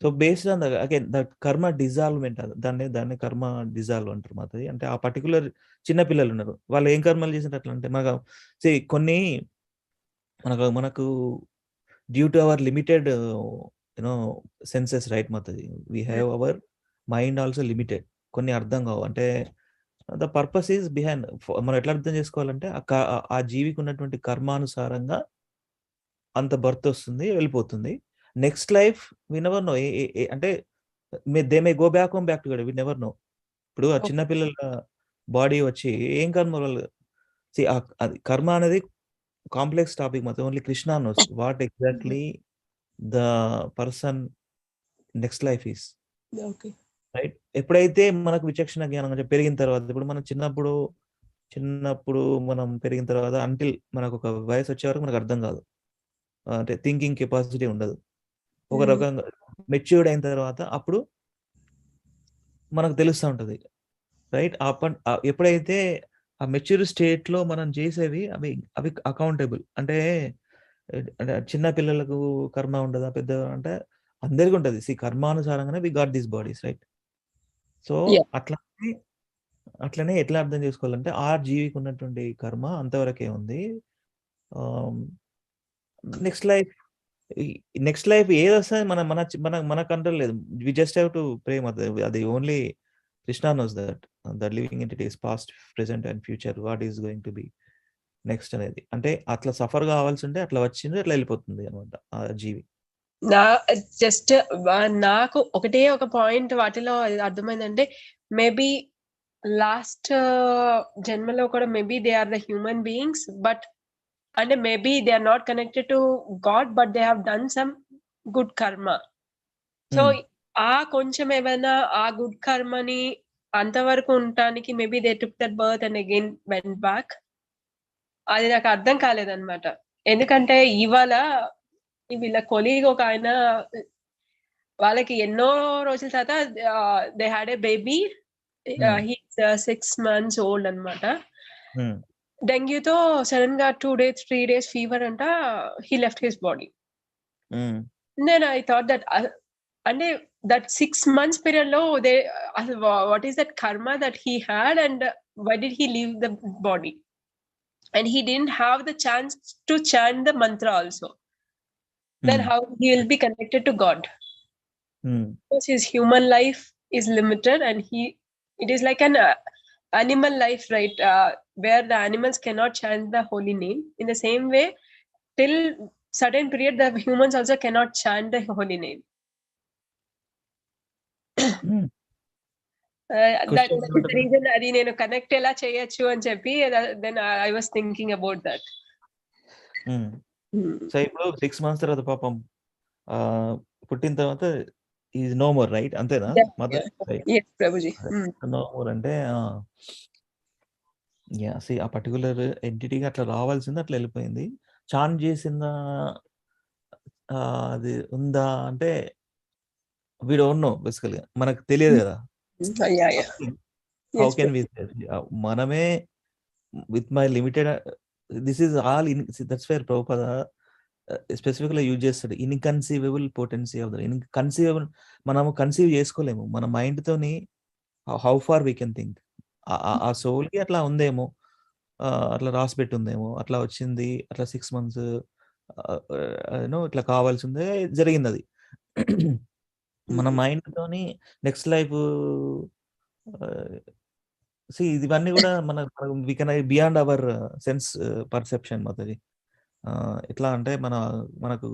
So based on again that కర్మ డిజాల్వ్‌మెంట్ దాన్ని కర్మ డిజాల్వ్ అంటారు మాతాజీ. అంటే ఆ పర్టిక్యులర్ చిన్న పిల్లలు ఉన్నారు. వాళ్ళు ఏం కర్మలు చేసినట్టు అట్లా అంటే కొన్ని మనకు due to our limited senses right Mataji. We have our mind also limited. కొన్ని అర్థం కావు. అంటే ద పర్పస్ ఈస్ బిహైండ్ మనం ఎట్లా అర్థం చేసుకోవాలంటే ఆ జీవికి ఉన్నటువంటి కర్మానుసారంగా అంత బర్త్ వస్తుంది, వెళ్ళిపోతుంది. Next life we never know. అంటే they may go back together. We never know. ఇప్పుడు ఆ చిన్న పిల్లల బాడీ వచ్చి ఏం కర్మ వాళ్ళు అది కర్మ అనేది కాంప్లెక్స్ టాపిక్ మాత్రం. Only Krishna knows what exactly the person next life is. Right. ఎప్పుడైతే మనకు విచక్షణ జ్ఞానం పెరిగిన తర్వాత, ఇప్పుడు మనం చిన్నప్పుడు మనం పెరిగిన తర్వాత అంటిల్ మనకు ఒక వయసు వచ్చే వరకు మనకు అర్థం కాదు. అంటే థింకింగ్ కెపాసిటీ ఉండదు. ఒక రకంగా మెచ్యూర్డ్ అయిన తర్వాత అప్పుడు మనకు తెలుస్తా ఉంటది. రైట్. ఎప్పుడైతే ఆ మెచ్యూర్ స్టేట్‌లో మనం చేసేవి అవి అకౌంటబుల్. అంటే చిన్న పిల్లలకు కర్మ ఉండదా? అంటే అందరికి ఉంటది. కర్మానుసారంగానే we got these bodies right. So అట్లనే ఎట్లా అర్థం చేసుకోవాలంటే ఆ జీవికి ఉన్నటువంటి కర్మ అంతవరకే ఉంది. నెక్స్ట్ లైఫ్ ఏదొస్తది మన కంట్రోల్ లేదు. We just have to pray Mataji. అది only Krishna knows that the living entities past, present and future what is going to be next అనేది. అంటే అట్లా సఫర్ కావాల్సి ఉంటే అట్లా వచ్చింది, అట్లా వెళ్ళిపోతుంది అనమాట ఆ జీవి. జస్ట్ నాకు ఒకటే ఒక పాయింట్ వాటిలో అర్థమైందంటే మేబీ లాస్ట్ జన్మలో కూడా maybe they are the human beings, but and maybe they are not connected to God, but they have done some good karma. So ఆ కొంచెం ఏమైనా ఆ గుడ్ కర్మని అంతవరకు ఉండటానికి maybe they took that birth and again went back. అది నాకు అర్థం కాలేదన్నమాట. ఎందుకంటే ఇవాళ వీళ్ళ కొలీగ్ ఒక ఆయన వాళ్ళకి ఎన్నో రోజుల తర్వాత they had a baby, he's 6 months old అన్నమాట. డెంగ్యూతో సడన్ గా 2 days 3 days ఫీవర్ అంట, హీ లెఫ్ట్ హిస్ బాడీ. నేను ఐ థాట్ దట్ అంటే that 6 months period లో they what is that karma that he had and why did he leave the body, and he didn't have the chance to chant the mantra also. Then how he will be connected to God? Because his human life is limited and it is like an animal life, right? Where the animals cannot chant the holy name. In the same way, till certain period the humans also cannot chant the holy name. That is the reason అది నేను connect ఎలా చేయొచ్చు అని చెప్పి then I was thinking about that. So ఇప్పుడు 6 months తర్వాత పాపం పుట్టిన తర్వాత ఈజ్ నో మోర్, రైట్? అంతేనా? Mother yes Prabhuji. No more అంటే ఆ పర్టికులర్ ఎంటిటీగా అట్లా రావాల్సింది అట్లా వెళ్ళిపోయింది. చాన్ చేసిన అది ఉందా అంటే వి డోంట్ నో, బేసికల్గా మనకు తెలియదు కదా. హౌ కెన్ వి మనమే with my limited, this is all in, that's where Prabhupada స్పెసిఫిక్గా యూజ్ చేస్తాడు, inconceivable potency of the conceivable. మనము కన్సీవ్ చేసుకోలేము మన మైండ్ తోని. How far we can think ఆ సోల్ కి అట్లా ఉందేమో, అట్లా రాసి పెట్టి ఉందేమో, అట్లా వచ్చింది, అట్లా 6 months ఇట్లా కావాల్సిందే జరిగింది. అది మన మైండ్ తోని నెక్స్ట్ లైఫ్ ఇవన్నీ కూడా మన we can beyond our sense perception మాతది. ఎట్లా అంటే మనకు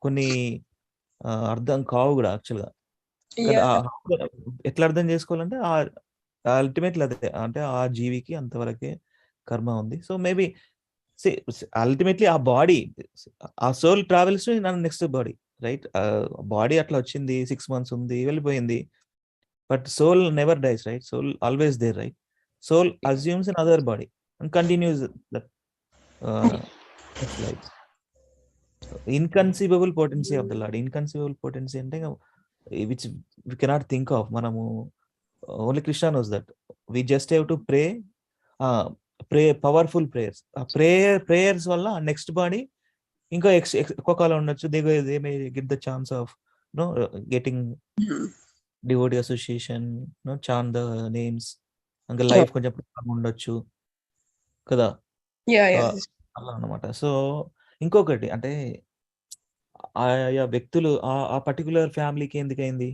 కొన్ని అర్థం కావు కూడా యాక్చువల్గా. ఎట్లా అర్థం చేసుకోవాలంటే అల్టిమేట్లీ అదే, అంటే ఆ జీవికి అంతవరకే కర్మ ఉంది. సో మేబీ అల్టిమేట్లీ ఆ బాడీ, ఆ soul travels next body, right? Body అట్లా వచ్చింది, 6 months ఉంది, వెళ్ళిపోయింది. But soul never dies, right? Soul always there, right? Soul assumes in other body and continues that next life. Inconceivable potency of the Lord. Inconceivable potency అంటే which we cannot think of. మనము only Krishna knows that. We just have to pray powerful prayers. ఆ prayers వల్ల next body ఇంకా ఎక్కువ కాలం ఉండొచ్చు. They may get the chance of getting devotee association, Chan the names, ఇంకా life కొంచెం ఉండొచ్చు కదా, అలా అన్నమాట. సో ఇంకొకటి అంటే ఆయా వ్యక్తులు ఆ పర్టికులర్ ఫ్యామిలీకి ఎందుకైంది,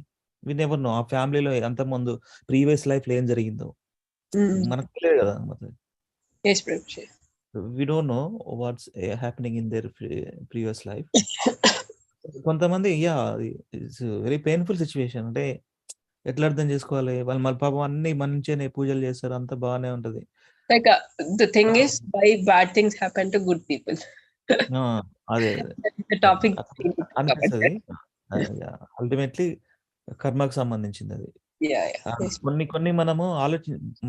వి నెవర్ నో. ఆ ఫ్యామిలీలో అంత ముందు ప్రీవియస్ లైఫ్ లో ఏం జరిగిందో మనకు తెలియదు కదా. We don't know what's happening in their previous life. కొంతమంది ఇట్స్ వెరీ పెయిన్ఫుల్ సిచ్యువేషన్. అంటే ఎట్లా అర్థం చేసుకోవాలి? వాళ్ళు మళ్ళీ పాపం అన్ని మంచిగానే పూజలు చేస్తారు, అంత బాగానే ఉంటది. Like the thing is, why bad things happen to good people? అదే The topic అనిపిస్తుంది. అల్టిమేట్లీ కర్మకు సంబంధించింది అది. కొన్ని మనము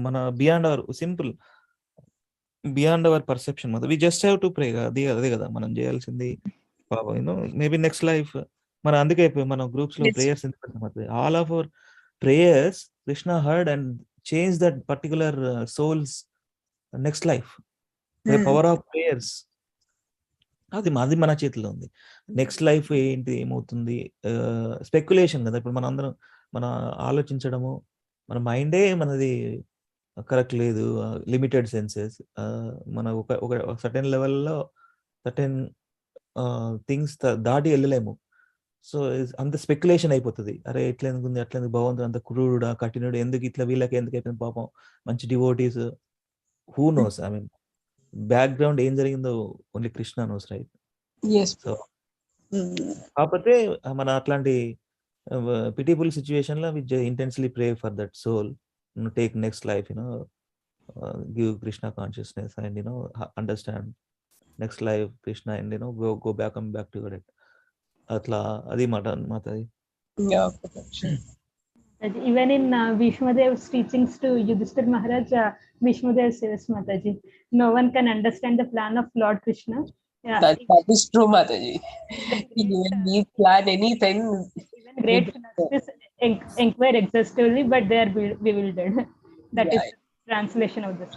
మన beyond our simple, beyond our perception. We just have to pray. అదే కదా మనం చేయాల్సింది. మేబీ నెక్స్ట్ లైఫ్ మన అందుకే మన గ్రూప్స్ లో ప్రేయర్స్ ఎందుకు, all of our prayers Krishna heard and change that particular souls next life. Power of prayers అది మన చేతిలో ఉంది. నెక్స్ట్ లైఫ్ ఏంటి, ఏమవుతుంది, స్పెక్యులేషన్ కదా. ఇప్పుడు మన ఆలోచించడము, మన మైండే మనది కరెక్ట్ లేదు, లిమిటెడ్ సెన్సెస్. మన ఒక సర్టెన్ లెవెల్లో సర్టెన్ థింగ్స్ దాటి వెళ్ళలేము. సో అంత స్పెక్యులేషన్ అయిపోతుంది. అరే ఇట్లా ఎందుకు ఉంది, అట్లా ఎందుకు, బాగుంది, అంత క్రూరుడా కఠినుడు, ఎందుకు ఇట్లా, వీళ్ళకి ఎందుకు అయిపోయింది పాపం, మంచి devotees, who knows. I mean background ఏం జరిగిందో only Krishna knows, right? So కాకపోతే మన అట్లాంటి పిటిఫుల్ సిచ్యువేషన్ లో we intensely pray for that soul, take next life, give Krishna consciousness and understand next life Krishna and go back to it. అట్లా అది మాట అన్నమాట అది. Yeah, okay. Even in Bhishmadev's teachings to Yudhishthir Maharaj, Bhishmadev says, Mataji, no one can understand the plan of Lord Krishna. That is true, Mataji. Even we plan anything. Even great philosophers inquire exhaustively, but they are bewildered. That is the translation of this.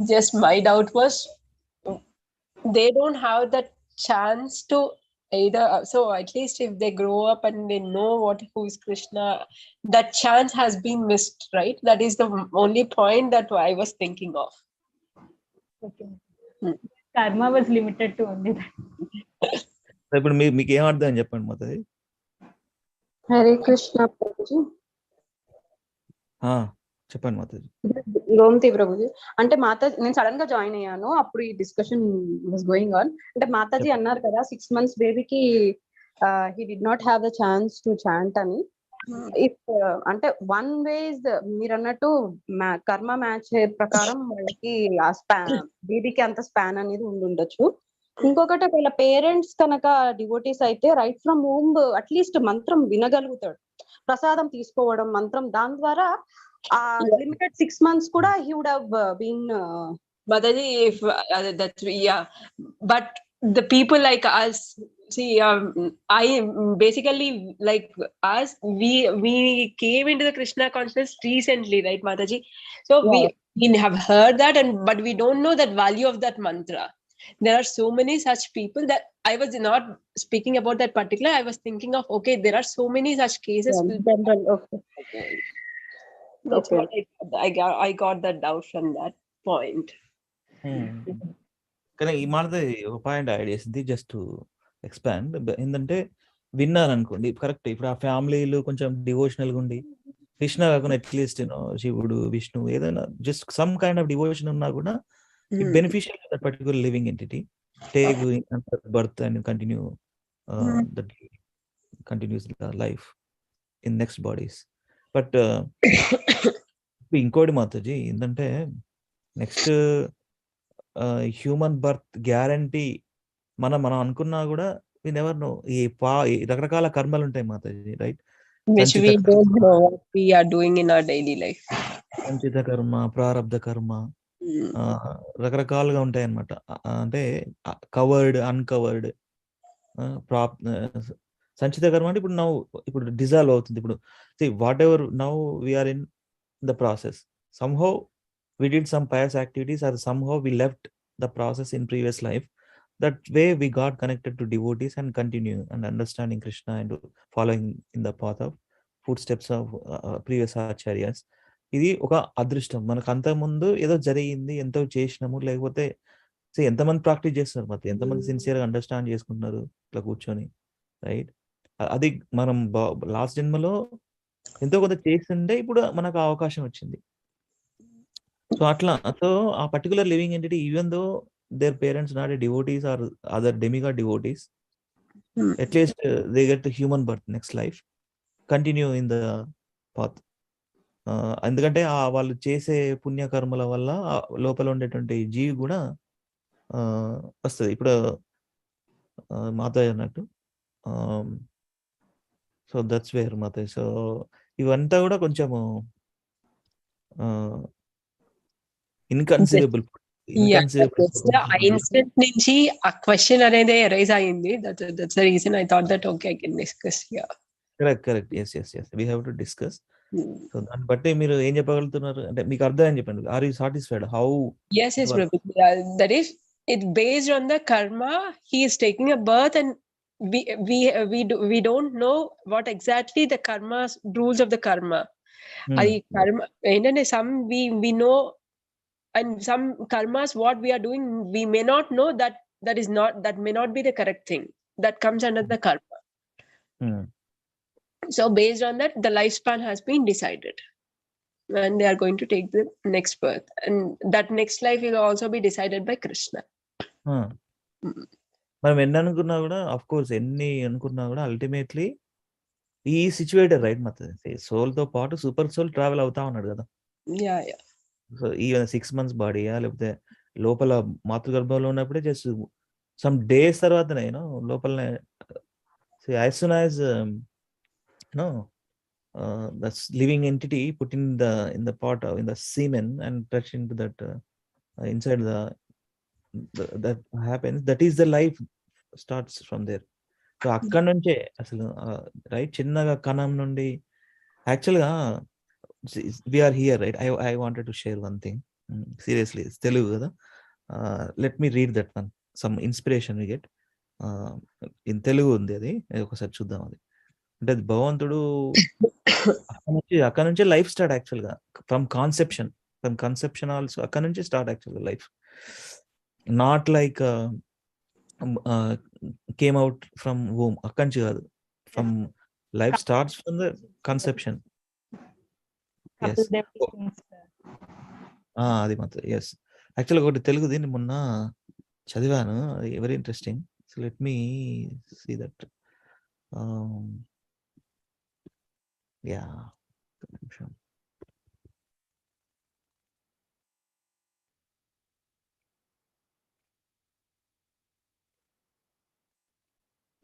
Just my doubt was, they don't have that chance to either. So at least if they grow up and they know who is Krishna, that chance has been missed, right? That is the only point that I was thinking of. Okay. Karma was limited to only that. ఇప్పుడు మీకు ఏం అర్థం అని చెప్పండి మాతాజీ. హరే కృష్ణ ప్రభుజీ. చెప్పండి మాతాజీ. గోమతి ప్రభుజీ, అంటే మాతాజీ నేను sudden గా జాయిన్ అయ్యాను, అప్పుడు ఈ డిస్కషన్ వాస్ గోయింగ్ ఆన్. అంటే మాతాజీ అన్నారు కదా 6 months బేబీకి he did not have the chance to chant అని. ఇఫ్ అంటే వన్ వేస్ మీరు అన్నట్టు కర్మ మ్యాచ్ ప్రకారం వాళ్ళకి ఆ బేబీకి అంత స్పాన్ అనేది ఉండొచ్చు. ఇంకొకటి వీళ్ళ పేరెంట్స్ కనుక డివోటీస్ అయితే రైట్ ఫ్రమ్ హోమ్ అట్లీస్ట్ మంత్రం వినగలుగుతాడు, ప్రసాదం తీసుకోవడం మంత్రం, దాని ద్వారా ఆ లిమిటెడ్ 6 months కూడా he would have been Mataji, if that's but the people like us, see, I basically like us, we came into the Krishna consciousness recently, right, Mataji? So we have heard that, but we don't know that value of that mantra. There are so many such people that I was not speaking about that particular. I was thinking of, okay, there are so many such cases. That's what I got that doubt from that point. కానీ ఈ మాట ఒక point add చేసింది just to expand. ఏంటంటే విన్నారు అనుకోండి, correct. ఇప్పుడు ఆ ఫ్యామిలీలు కొంచెం డివోషనల్గా ఉండి, కృష్ణ కాకుండా అట్లీస్ట్ శివుడు విష్ణు ఏదైనా just some kind of devotion ఉన్నా కూడా it beneficial to that particular living entity take birth and continue that continues life in next bodies. But ఇంకోటి మాతాజీ ఏంటంటే నెక్స్ట్ హ్యూమన్ బర్త్ గ్యారంటీ మనం అనుకున్నా కూడా we never know. ఈ రకరకాల కర్మలు ఉంటాయి Mataji, right? Which we don't know what we are doing in our daily life. సంచిత కర్మ, ప్రారబ్ధ కర్మ, రకరకాలుగా ఉంటాయి అన్నమాట. అంటే కవర్డ్, అన్కవర్డ్. సంచిత కర్మ అంటే ఇప్పుడు డిజాల్వ్ అవుతుంది. ఇప్పుడు whatever now we are in the process, somehow we did some pious activities or somehow we left the process in previous life. That way we got connected to devotees and continue and understanding Krishna and following in the path of footsteps of previous acharyas. ఇది ఒక అదృష్టం. మనకు అంతకుముందు ఏదో జరిగింది, ఎంతో చేసినాము, లేకపోతే ఎంతమంది ప్రాక్టీస్ చేస్తున్నారు, మరి ఎంతమంది సిన్సియర్గా అండర్స్టాండ్ చేసుకుంటున్నారు ఇట్లా కూర్చొని, రైట్? అది మనం లాస్ట్ జన్మలో ఎంతో కొంత చేస్తుంటే ఇప్పుడు మనకు అవకాశం వచ్చింది. సో అట్లా, సో ఆ particular living entity even though their parents not a devotees or other demigod devotees, at least they get the human birth, next life, continue in the path. ఎందుకంటే వాళ్ళు చేసే పుణ్యకర్మల వల్ల లోపల ఉండేటువంటి జీవి కూడా వస్తుంది. ఇప్పుడు మాతాజీ అన్నట్టు, so that's where Mataji. So ఇవంతా కూడా కొంచెము ఇన్కన్సీవబుల్. ఇన్స్టెంట్ నుంచి ఆ క్వశ్చన్ అనేది రైజ్ అయ్యింది. That's the reason I thought that okay I can discuss. Correct. yes we have to discuss. So దాన్ని బట్టి మీరు ఏం చెప్పగలుగుతున్నారు అంటే మీకు అర్థం చెప్పండి. Are you satisfied how? yes that is it based on the karma. He is taking a birth and we don't know what exactly the karma rules of the karma. Adi karma endane some we know, and some karmas what we are doing we may not know that may not be the correct thing that comes under the karma. So based on that the lifespan has been decided and they are going to take the next birth, and that next life will also be decided by Krishna. మనం ఎన్ని అనుకున్నా కూడా, of course ఎన్ని అనుకున్నా కూడా ultimately ఈ సిచ్యువేటర్, right? మొత్తం soul తో పాటు సూపర్ సోల్ ట్రావెల్ అవుతా ఉన్నాడు కదా. సో ఈ 6 months బాడీయా, లేకపోతే లోపల మాతృగర్భంలో ఉన్నప్పుడే జస్ట్ some days తర్వాతనే లోపలనే see as soon as the living entity put in the pot in the semen and touch into that inside that happens, that is the life starts from there. So అక్కడ నుంచే అసలు right చిన్నగా కణం నుండి యాక్చువల్గా we are here right. I wanted to share one thing seriously, Telugu కదా. Let me read that one, some inspiration we get in Telugu ఉంది అది, ఒకసారి చూద్దాం. అది అంటే అది భగవంతుడు అక్కడ నుంచే లైఫ్ స్టార్ట్ యాక్చువల్గా, ఫ్రమ్ కన్సెప్షన్ ఆల్సో అక్కడ నుంచి స్టార్ట్ యాక్చువల్గా life. Not like came out from womb, అక్కడి నుంచి కాదు, from life starts from the conception. అది మాత్రం ఎస్. యాక్చువల్గా ఒకటి తెలుగుది నేను మొన్న చదివాను, very interesting. So let me see that. Yeah నిమిషం.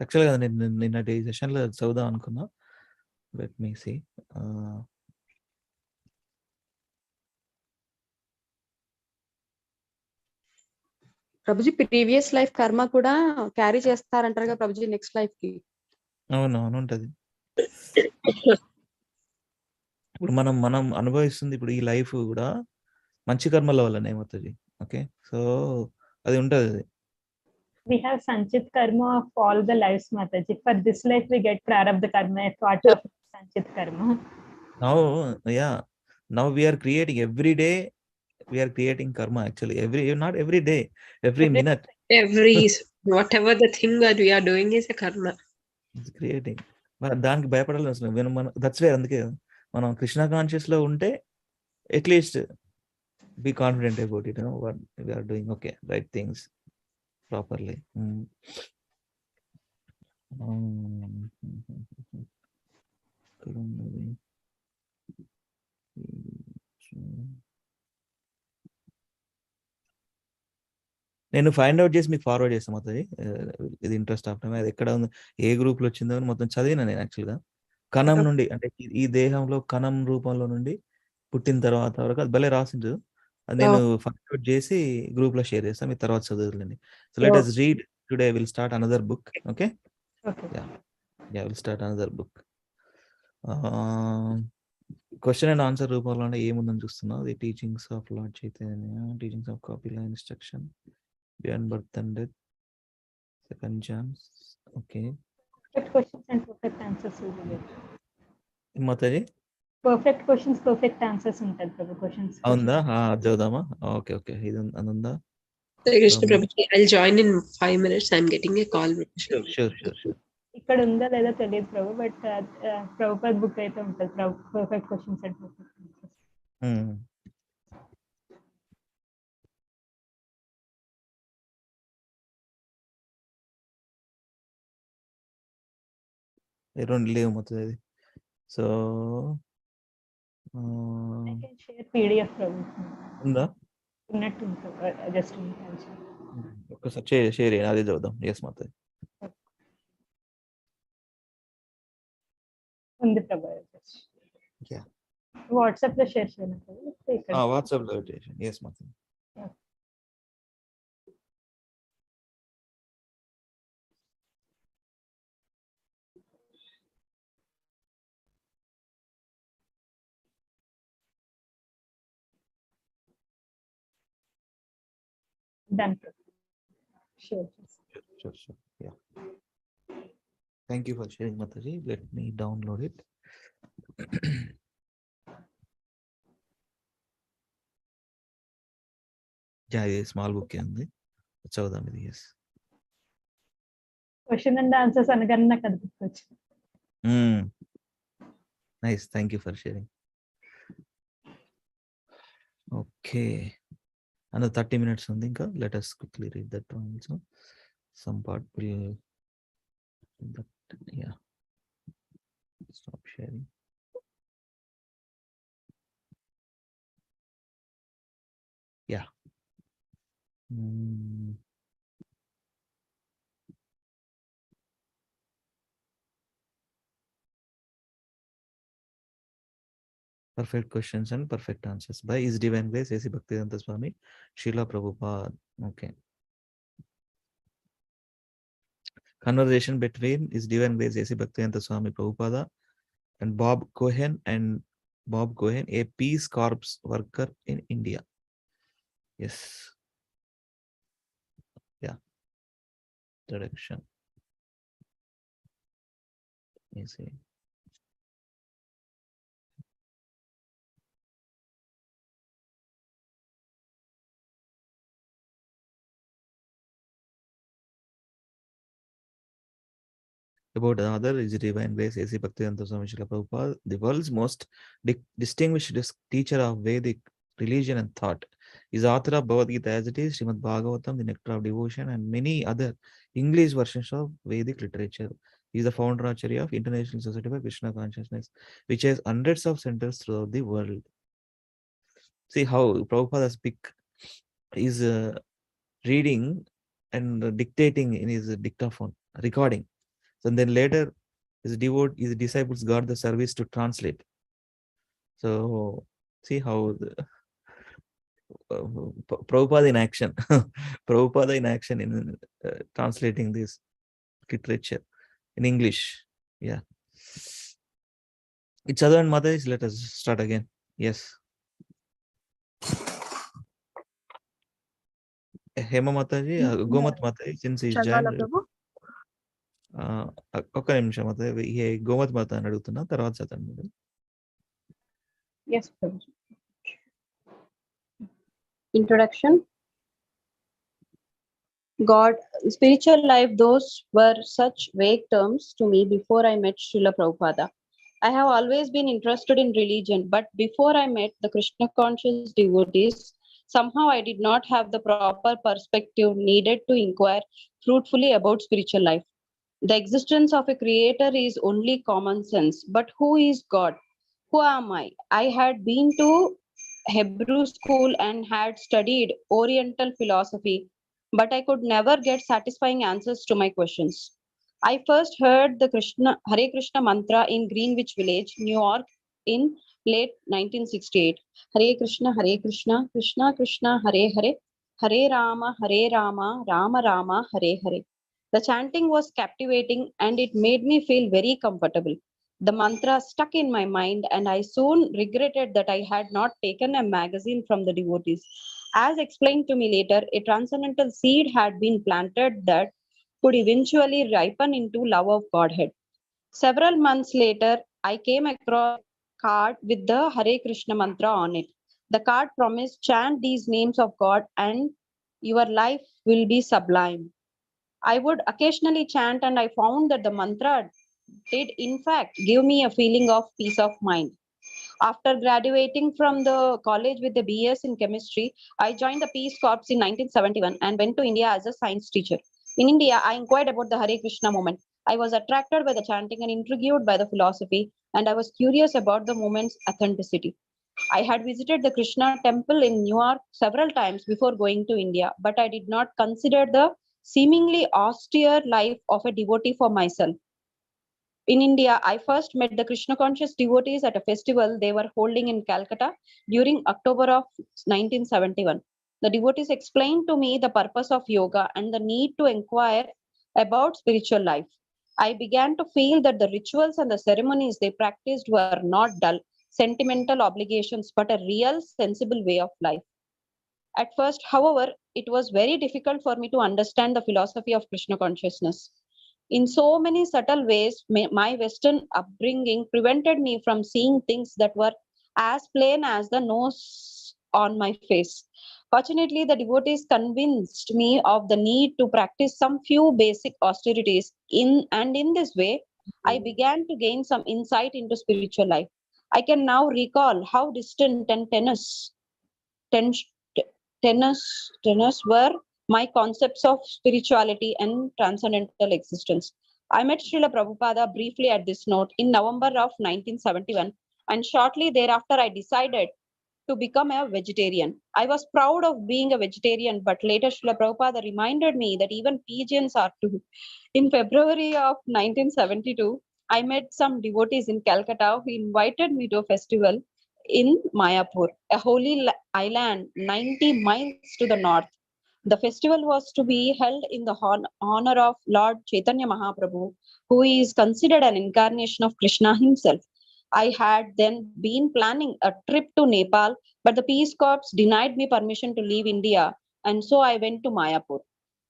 యాక్చువల్గా నేను నిన్నటి సెషన్లో చదువుదాం అనుకున్నా. Let me see. Prabhuji previous life karma కూడా క్యారీ చేస్తారంటారు కదా ప్రభుజీ నెక్స్ట్ లైఫ్ కి. అవునవును ఉంటది. ఇప్పుడు మనం అనుభవిస్తుంది ఇప్పుడు ఈ లైఫ్ కూడా మంచి కర్మల వల్లనే ఏమవుతుంది. ఓకే, సో అది ఉంటది. అది we have sanchit karma of all the lives, Mataji. For this life we get prarabdha karma as part of sanchit karma. Now we are creating every day, we are creating karma actually, not every day, every minute, whatever the thing that we are doing is a karma. It's creating. దానికి భయపడాలి అసలు. That's way, అందుకే మనం Krishna conscious లో ఉంటే at least be confident about it, what we are doing, okay, right things properly. నేను find out చేసి మీకు ఫార్వర్డ్ చేస్తాను మొత్తం. ఇది ఇంట్రెస్ట్ ఆఫ్ టైం, అది ఎక్కడ ఉంది, ఏ గ్రూప్ లో వచ్చిందో అని మొత్తం చదివినా నేను యాక్చువల్గా. కణం నుండి అంటే ఈ దేహంలో కణం రూపంలో నుండి పుట్టిన తర్వాత వరకు అది భలే రాసిండు. అది నేను ఫైండ్ అవుట్ చేసి గ్రూప్ లో షేర్ చేస్తాను, మీ తర్వాత చదువుతుందండి. So let us read today. We'll start another book. Okay. We'll start another book. Question and answer రూపంలోనే ఏముందని చూస్తున్నా. The teachings of lord Chaitanya, teachings of Kapila instruction, beyond birth and death, second chance. Okay, Perfect questions and perfect answers will be there. Mataji Perfect questions, perfect answers ఉంటుంది Prabhu. Questions అవుందా? చదువుదామా? Okay okay, ఇది ఉందా? Krishna Prabhuji, I'll join in 5 minutes. I'm getting a call. Sure. ఇక్కడ ఉందా లేదా తెలియదు ప్రభు, but Prabhupad book అయితే ఉంటుంది perfect questions and perfect answers. రెండు లేవు మొత్తం అది. So I can share PDF ప్రభు. ఉందా? ఉన్నట్టు ఉంటుంది, జస్ట్ ఒకసారి షేర్ చేయండి, అదే చదువుదాం. ఎస్ మాతాజీ ఉంది ప్రభు. వాట్సాప్ లో షేర్ చేయండి ప్రభు. వాట్సాప్ లో చేయండి. Yes Mataji. Done. Sure. Yeah. Thank you for sharing, Mataji. Let me download it. Yeah, small book ఉంది, చదువుదాం ఇది. ఎస్, క్వశ్చన్ అండ్ ఆన్సర్స్ అనగానే నాకు అనిపించవచ్చు. Nice, thank you for sharing. Okay, another 30 minutes ఉంది ఇంకా. Let us quickly read that one also. Some part will, but yeah, stop sharing. Yeah. Perfect questions and perfect answers by His Divine Grace A.C. Bhaktivedanta Swami, Srila Prabhupada. Okay. Conversation between His Divine Grace A.C. Bhaktivedanta Swami Prabhupada and Bob Cohen, a Peace Corps worker in India. Yes. Yeah. Introduction. Let me see. About another is Divine Grace A.C. Bhaktivedanta Swami Srila Prabhupada, the world's most distinguished teacher of Vedic religion and thought. Is author of Bhagavad Gita as it is, Srimad Bhagavatam, the Nectar of Devotion, and many other English versions of Vedic literature. He is the founder actually of International Society for Krishna Consciousness, which has hundreds of centers throughout the world. See how Prabhupada is reading and dictating in his dictaphone, recording. And then later, his disciples got the service to translate. So see how Prabhupada in action, Prabhupada in action in translating this literature in English. Yeah. It's other and mother is, let us start again. Yes. Hema Mataji, Gomat Mataji, since he's చదవాలా joined. ప్రభు? ఒక్క నిమిషం మతాజీ గోమత్ మాత అని అడుగుతున్నా, తర్వాత చదవండి. Yes, Prabhu. Introduction. God, spiritual life, those were such vague terms to me before I met Srila Prabhupada. I have always been interested in religion, but before I met the Krishna conscious devotees, somehow I did not have the proper perspective needed to inquire fruitfully about spiritual life. The existence of a creator is only common sense, but who is God? Who am I? I had been to Hebrew school and had studied Oriental philosophy, but I could never get satisfying answers to my questions. I first heard the Hare Krishna mantra in Greenwich Village, New York in late 1968. Hare Krishna, Krishna Krishna, Hare Hare, Hare Rama, Rama Rama, Hare Hare. The chanting was captivating and it made me feel very comfortable. The mantra stuck in my mind, and I soon regretted that I had not taken a magazine from the devotees. As explained to me later, a transcendental seed had been planted that could eventually ripen into love of Godhead. Several months later, I came across a card with the Hare Krishna mantra on it. The card promised, chant these names of God and your life will be sublime. I would occasionally chant, and I found that the mantra did in fact give me a feeling of peace of mind. After graduating from the college with a BS in chemistry, I joined the Peace Corps in 1971 and went to India as a science teacher. In India, I inquired about the Hare Krishna movement. I was attracted by the chanting and intrigued by the philosophy, and I was curious about the movement's authenticity. I had visited the Krishna temple in New York several times before going to India, but I did not consider the seemingly austere life of a devotee for myself. In India, I first met the Krishna conscious devotees at a festival they were holding in Calcutta during October of 1971. The devotees explained to me the purpose of yoga and the need to inquire about spiritual life. I began to feel that the rituals and the ceremonies they practiced were not dull, sentimental obligations, but a real, sensible way of life. At first, however, it was very difficult for me to understand the philosophy of Krishna consciousness. In so many subtle ways, my Western upbringing prevented me from seeing things that were as plain as the nose on my face. Fortunately, the devotees convinced me of the need to practice some few basic austerities. In this way, I began to gain some insight into spiritual life. I can now recall how distant and tenors were my concepts of spirituality and transcendental existence. I met Srila Prabhupada briefly at this note in November of 1971, and shortly thereafter I decided to become a vegetarian. I was proud of being a vegetarian, but later Srila Prabhupada reminded me that even pigeons are too. In February of 1972, I met some devotees in Calcutta who invited me to a festival in Mayapur, a holy island 90 miles to the north. The festival was to be held in the honor of Lord Chaitanya Mahaprabhu, who is considered an incarnation of Krishna himself. I had then been planning a trip to Nepal, but the Peace Corps denied me permission to leave India, and so I went to Mayapur.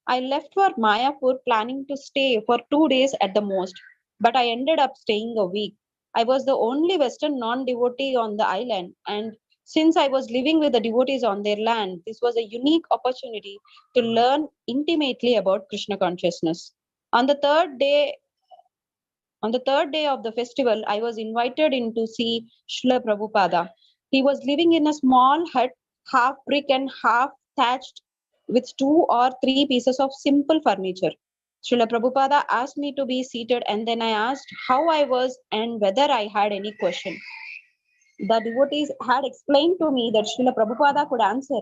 I left for Mayapur planning to stay for 2 days at the most, but I ended up staying a week. I was the only Western non devotee on the island, and since I was living with the devotees on their land, this was a unique opportunity to learn intimately about Krishna consciousness. On the third day, on the third day of the festival, I was invited in to see Srila Prabhupada. He was living in a small hut, half brick and half thatched, with 2 or 3 pieces of simple furniture. Srila Prabhupada asked me to be seated, and then I asked how I was and whether I had any question. The devotees had explained to me that Srila Prabhupada could answer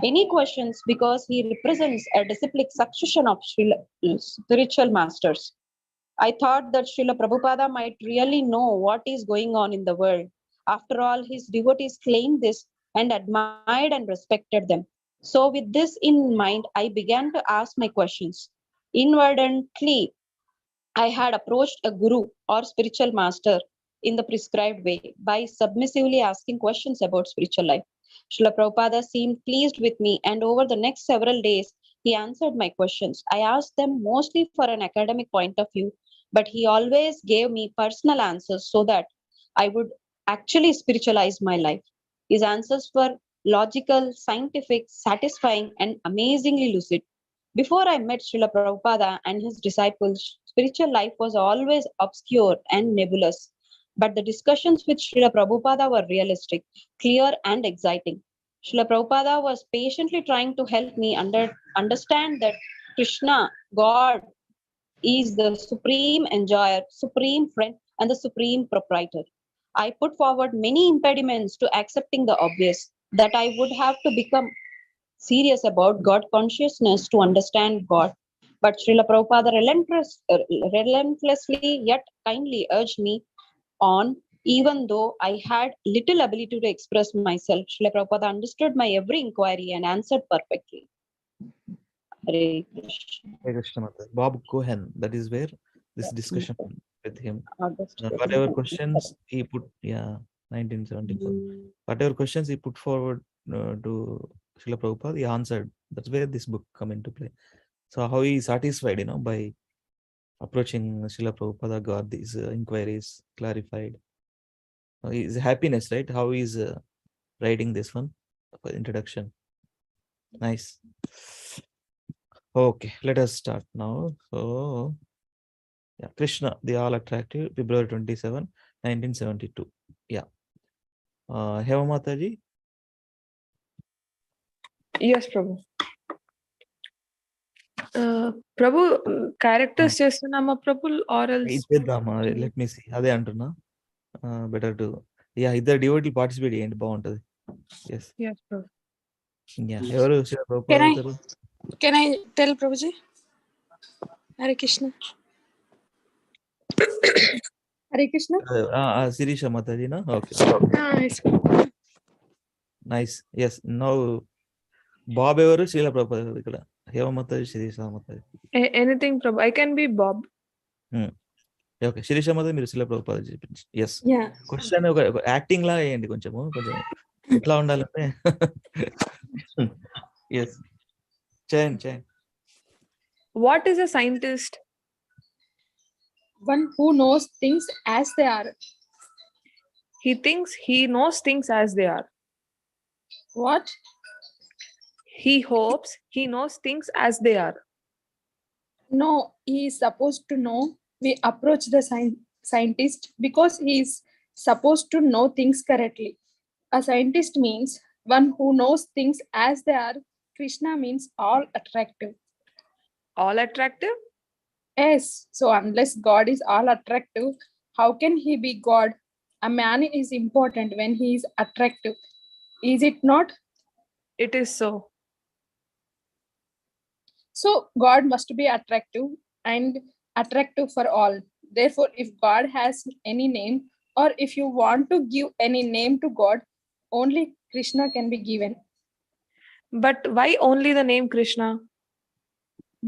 any questions because he represents a disciplic succession of spiritual masters. I thought that Srila Prabhupada might really know what is going on in the world. After all, his devotees claimed this and admired and respected them. So, with this in mind, I began to ask my questions. Inwardly, I had approached a guru or spiritual master in the prescribed way by submissively asking questions about spiritual life. Srila Prabhupada seemed pleased with me, and over the next several days, he answered my questions. I asked them mostly for an academic point of view, but he always gave me personal answers so that I would actually spiritualize my life. His answers were logical, scientific, satisfying, and amazingly lucid. Before I met Srila Prabhupada and his disciples, spiritual life was always obscure and nebulous. But the discussions with Srila Prabhupada were realistic, clear, and exciting. Srila Prabhupada was patiently trying to help me understand that Krishna, God, is the supreme enjoyer, supreme friend, and the supreme proprietor. I put forward many impediments to accepting the obvious, that I would have to become serious about God consciousness to understand God. But Srila Prabhupada relentlessly yet kindly urged me on, even though I had little ability to express myself. Srila Prabhupada understood my every inquiry and answered perfectly. Hare Krishna. Hare Krishna Mata. Bob Cohen, that is where this discussion with him. August Whatever questions he put, 1974. Whatever questions he put forward to Srila Prabhupada, he answered. That's where this book come into play. So how he is satisfied, by approaching Srila Prabhupada, got these inquiries clarified. His happiness, right? How he is writing this one for introduction. Nice. Okay, let us start now. So, Krishna, the All Attractive, February 27, 1972. Heva Mataji? Yes, Prabhu. Prabhu, characters చేస్తున్నామా Prabhu or else? Let me see. అదే అంటున్నా. Better to ఇద్దరు devotee participate చేయండి, బాగుంటది. Yes. Yes, Prabhu. ఎవరు Can I tell Prabhuji? Hare Krishna. Hare Krishna. Shirisha మాతాజీనా? Okay, Yes. Nice. Yes. Now Bob ఎవరు? శ్రీల ప్రభుపాద ఇక్కడ. Hema Mataji, Shirisha Mataji. Anything, Prabhu. I can be Bob. Okay, Shirisha Mataji మీరు శ్రీల ప్రభుపాద చెప్పించి. ఎస్. Yeah. క్వశ్చన్ ఒక యాక్టింగ్ లాగా వేయండి, కొంచెం ఎట్లా ఉండాలంటే. ఎస్, చేయండి. What is a scientist? One who knows things as they are. He thinks he knows things as they are. What? He hopes he knows things as they are. No, he is supposed to know. We approach the scientist because he is supposed to know things correctly. A scientist means one who knows things as they are. Krishna means all attractive. All attractive? Yes, so unless God is all attractive, how can he be God? A man is important when he is attractive. Is it not? It is so. So God must be attractive and attractive for all. Therefore, if God has any name, or if you want to give any name to God, only Krishna can be given. But why only the name Krishna?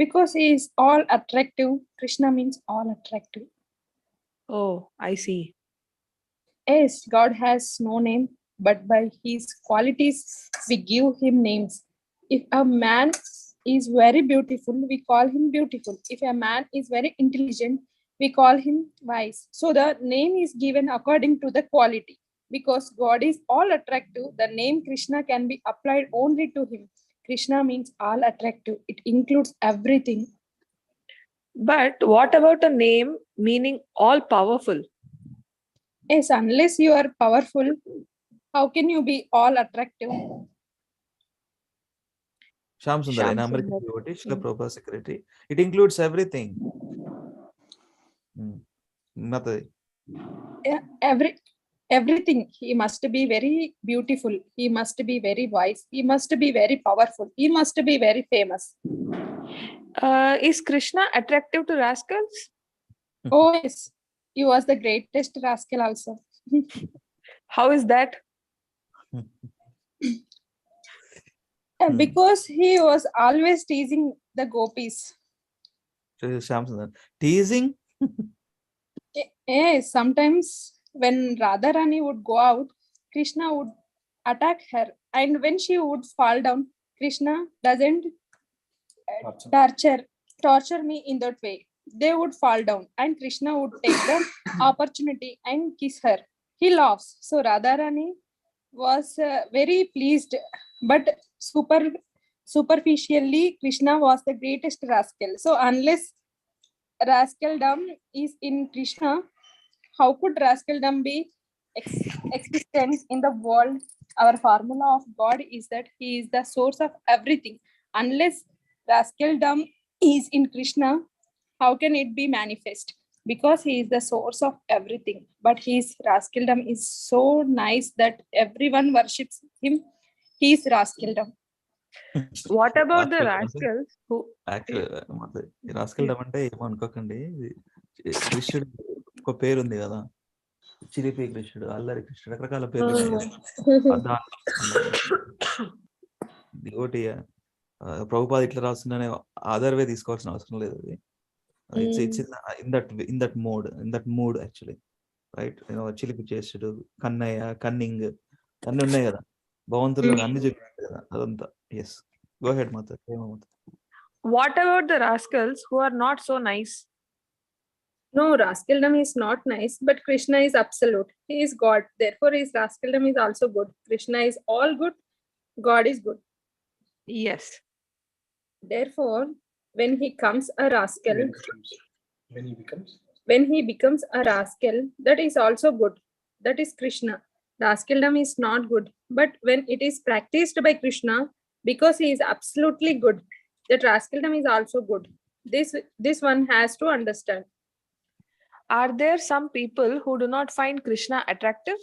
Because he is all attractive. Krishna means all attractive. Oh, I see. Yes, God has no name, but by his qualities we give him names. If a man is very beautiful, we call him beautiful. If a man is very intelligent, we call him wise. So the name is given according to the quality. Because God is all attractive, the name Krishna can be applied only to him. Krishna means all attractive. It includes everything. But what about a name meaning all powerful? Yes, unless you are powerful, how can you be all attractive? Shyam Sundar, an Shyam American Sundar. devotee, Srila Prabhupada secretary. It includes everything. Nothing. Yeah, everything. He must be very beautiful. He must be very wise. He must be very powerful. He must be very famous. Is Krishna attractive to rascals? Oh yes, he was the greatest rascal also. How is that? Because he was always teasing the gopis. Shyam Sundar. Teasing? Yes, sometimes when Radharani would go out, Krishna would attack her, and when she would fall down, Krishna doesn't torture me in that way. They would fall down, and Krishna would take the opportunity and kiss her. He laughs. So Radharani was very pleased, but superficially, Krishna was the greatest rascal. So unless rascaldom is in Krishna, how could rascaldom be existence in the world? Our formula of God is that he is the source of everything. Unless rascaldom is in Krishna, how can it be manifest? Because he is the source of everything. But his rascaldom is so nice that everyone worships him. He is rascaldom. What about the rascals who rascaldom అంటే ఏమనుకోకండి, కృష్ణుడు ఒక పేరు ఉంది కదా, చిలిపి కృష్ణుడు, అల్లరి కృష్ణుడు, రకరకాల పేర్లు ఉన్నాయి కదా. ఒకటి ప్రభుపాద ఇట్లా రాస్తుందనే అదర్ వే తీసుకోవాల్సిన అవసరం లేదు. అది it's in that mode actually, right? చిలిపి చేసుడు, కన్నయ్య, కన్నింగ్ అన్ని ఉన్నాయి కదా, భగవంతుల్లో అన్ని చెప్పారు కదా, అదంతా. Yes, go head Mata. What about the rascals who are not so nice? No, rascaldom is not nice, but Krishna is absolute. He is God. Therefore, his rascaldom is also good. Krishna is all good. God is good. Yes. Therefore, when he comes a rascal, When he becomes a rascal, that is also good. That is Krishna. Rascaldom is not good, but when it is practiced by Krishna, because he is absolutely good, that rascaldom is also good. This one has to understand. Are there some people who do not find Krishna attractive?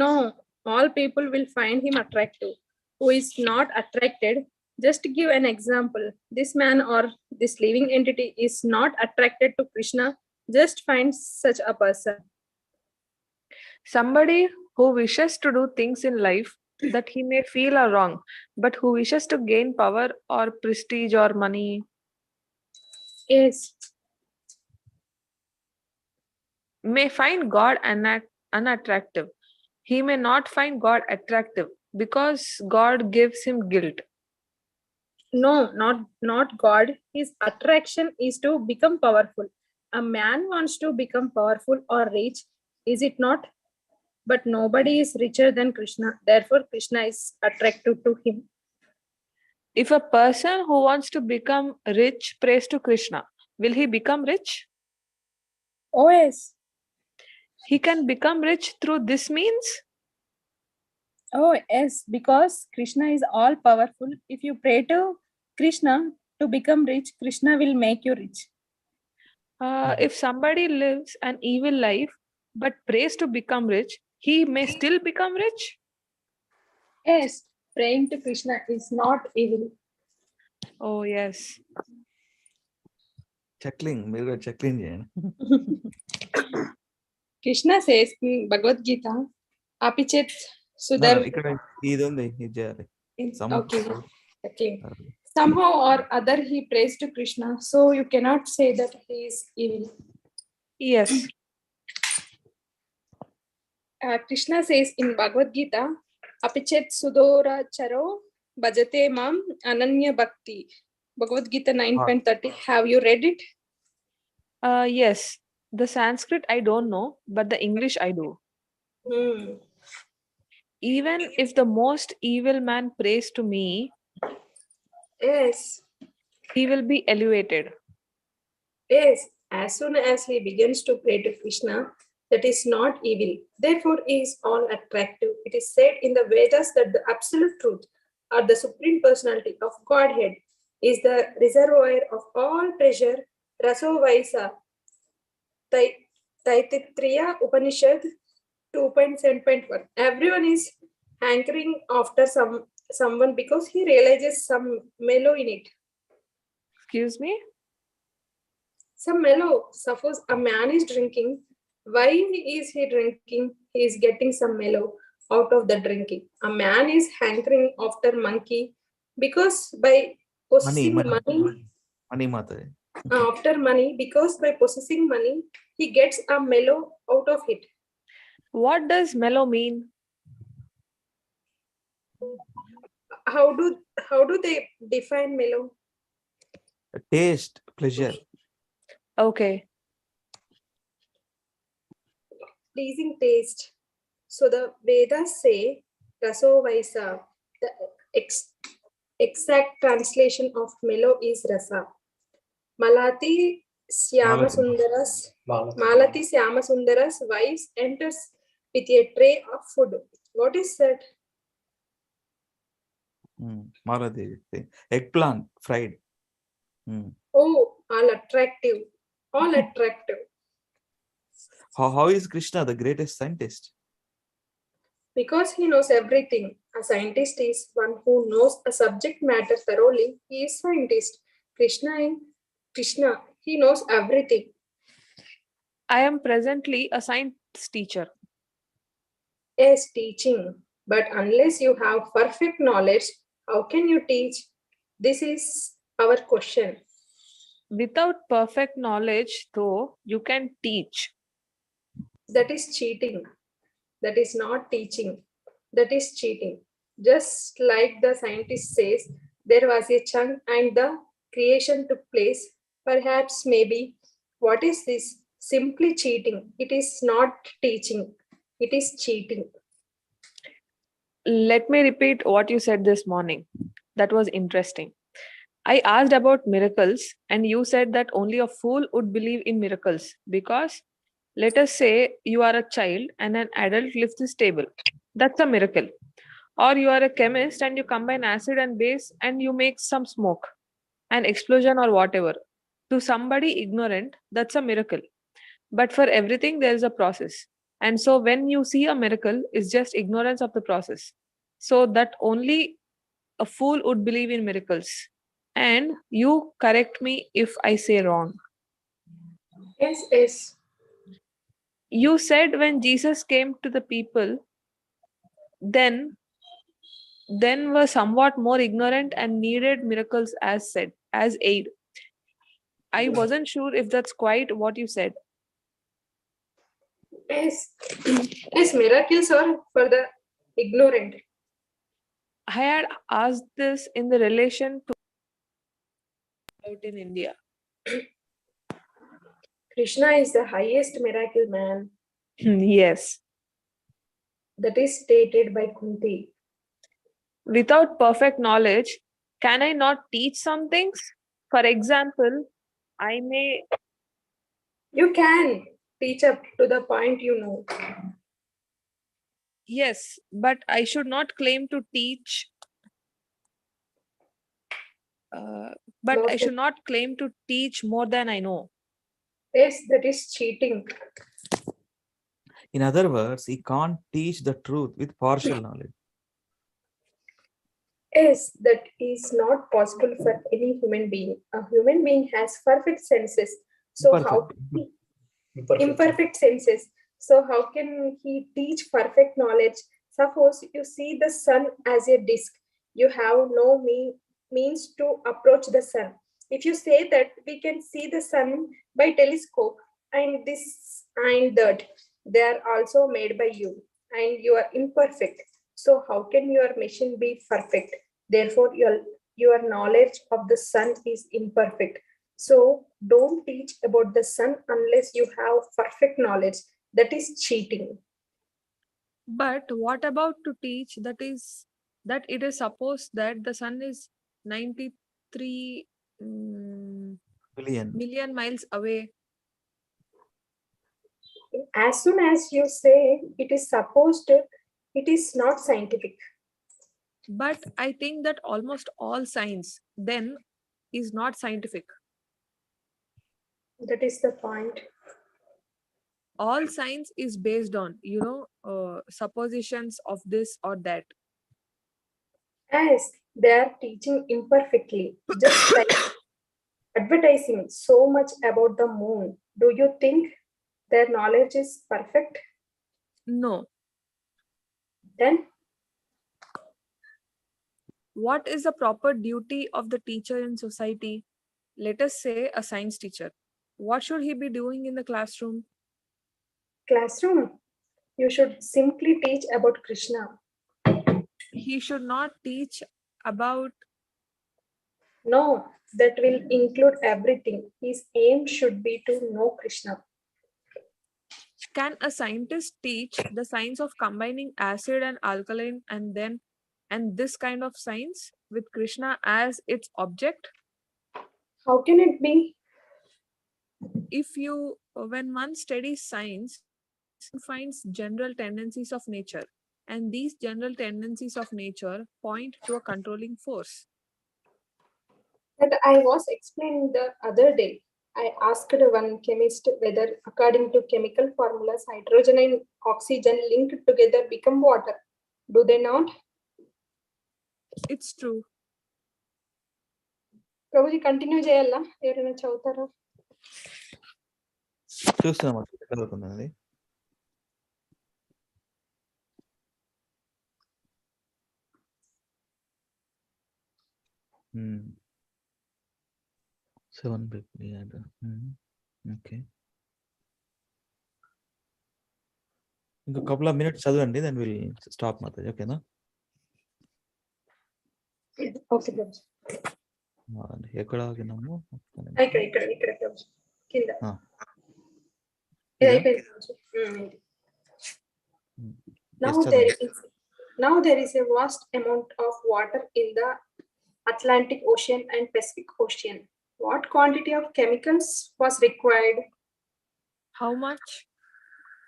No, all people will find him attractive. Who is not attracted? Just to give an example, this man or this living entity is not attracted to Krishna. Just find such a person. Somebody who wishes to do things in life that he may feel are wrong, but who wishes to gain power or prestige or money. Yes. May find God unattractive. He may not find God attractive because God gives him guilt. No, not God. His attraction is to become powerful. A man wants to become powerful or rich, is it not? But nobody is richer than Krishna. Therefore, Krishna is attractive to him. If a person who wants to become rich prays to Krishna, will he become rich? Oh yes. He can become rich through this means? Oh yes, because Krishna is all powerful. If you pray to Krishna to become rich, Krishna will make you rich. If somebody lives an evil life but prays to become rich, he may still become rich? Yes, praying to Krishna is not evil. Oh yes. చెక్లింగ్, మీరు చెక్లింగ్ చేయండి. Krishna says in Bhagavad Gita, Apichet So No, there, ఇక్కడ ఇది ఉంది ఇది చేయాలి. okay, okay. Somehow or other he prays to Krishna, so you cannot say that he is evil. Yes. Krishna says in Bhagavad Gita, apichet sudora charo bhajate mam ananya bhakti. Bhagavad Gita 9.30. Have you read it? Yes. The Sanskrit I don't know, but the English I do. Even if the most evil man prays to me, Yes. he will be elevated. Yes. As soon as he begins to pray to Krishna, that is not evil. Therefore, he is all attractive. It is said in the Vedas that the absolute truth, or the supreme personality of Godhead, is the reservoir of all pleasure. Raso Vaisa. Taittiriya Upanishad 2.7.1. Everyone is hankering after someone because he realizes some mellow in it. Excuse me? Some mellow. Suppose a man is drinking. Why is he drinking? He is getting some mellow out of the drinking. A man is hankering after monkey because by possessing money mata. After money, because by possessing money, he gets a mellow out of it. What does mellow mean? How do they define mellow? Taste, pleasure. Okay. Pleasing taste. So the Vedas say raso vaisa. The exact translation of mellow is rasa. Malati Syama Sundara's wife enters with a tray of food. What is that? Malati. Eggplant fried. Oh, all attractive. All attractive. How is Krishna the greatest scientist? Because he knows everything. A scientist is one who knows a subject matter thoroughly. He is scientist. Krishna, he knows everything. I am presently a science teacher. Yes, teaching. But unless you have perfect knowledge, how can you teach? This is our question. Without perfect knowledge, though, you can teach. That is cheating. That is not teaching. That is cheating. Just like the scientist says, there was a chunk and the creation took place. Perhaps, maybe, what is this? Simply cheating. It is not teaching. It is cheating. Let me repeat what you said this morning. That was interesting. I asked about miracles, and you said that only a fool would believe in miracles because, let us say, you are a child and an adult lifts this table. That's a miracle. Or you are a chemist and you combine acid and base and you make some smoke, an explosion or whatever. To somebody ignorant, that's a miracle. But for everything, there is a process. And so when you see a miracle, it's just ignorance of the process. So that only a fool would believe in miracles. And you correct me if I say wrong. Yes, yes. You said when Jesus came to the people, then were somewhat more ignorant and needed miracles as aid. I wasn't sure if that's quite what you said. Yes, yes, miracles are for the ignorant. I had asked this in the relation to out in India. Krishna is the highest miracle man. Yes. That is stated by Kunti. Without perfect knowledge, can I not teach some things? For example, I may... You can teach up to the point you know. Yes, but I should not claim to teach. I should not claim to teach more than I know. Yes, that is cheating. In other words, he can't teach the truth with partial knowledge. Yes, that is not possible for any human being. A human being has perfect senses. So imperfect senses. So how can he teach perfect knowledge Suppose you see the sun as a disk. You have no means to approach the sun. If you say that we can see the sun by telescope and this and that, they are also made by you and you are imperfect. So how can your machine be perfect? Therefore, your knowledge of the sun is imperfect. So don't teach about the sun unless you have perfect knowledge. That is cheating. But what about to teach that it is supposed that the sun is 93 Million. million miles away? As soon as you say it is supposed, it is not scientific. But I think that almost all science then is not scientific. That is the point. All science is based on, suppositions of this or that. As they are teaching imperfectly, just like advertising so much about the moon. Do you think their knowledge is perfect? No. Then What is the proper duty of the teacher in society? Let us say a science teacher. What should he be doing in the classroom? classroom, you should simply teach about Krishna. He should not teach about. No, that will include everything. His aim should be to know Krishna. Can a scientist teach the science of combining acid and alkaline and this kind of science with Krishna as its object? How can it be? When one studies science, one finds general tendencies of nature, and these general tendencies of nature point to a controlling force. That I was explaining the other day. I asked one chemist whether, according to chemical formulas, hydrogen and oxygen linked together become water. Do they not? It's true. Prabhuji continue చేయాలా ఎవరైనా చదువుతారా? చూస్తున్నాం ఎక్కడ అవుతుంది అది. Seven people. Okay. ఇంకో couple of minutes చదవండి, then we'll stop Mataji. ఓకేనా? ఓకే ప్రభుజీ. ఎక్కడ ఆగినాము? ఇక్కడ ప్రభుజీ కింద. Now there is a vast amount of water in the Atlantic Ocean and Pacific Ocean. What quantity of chemicals was required? How much?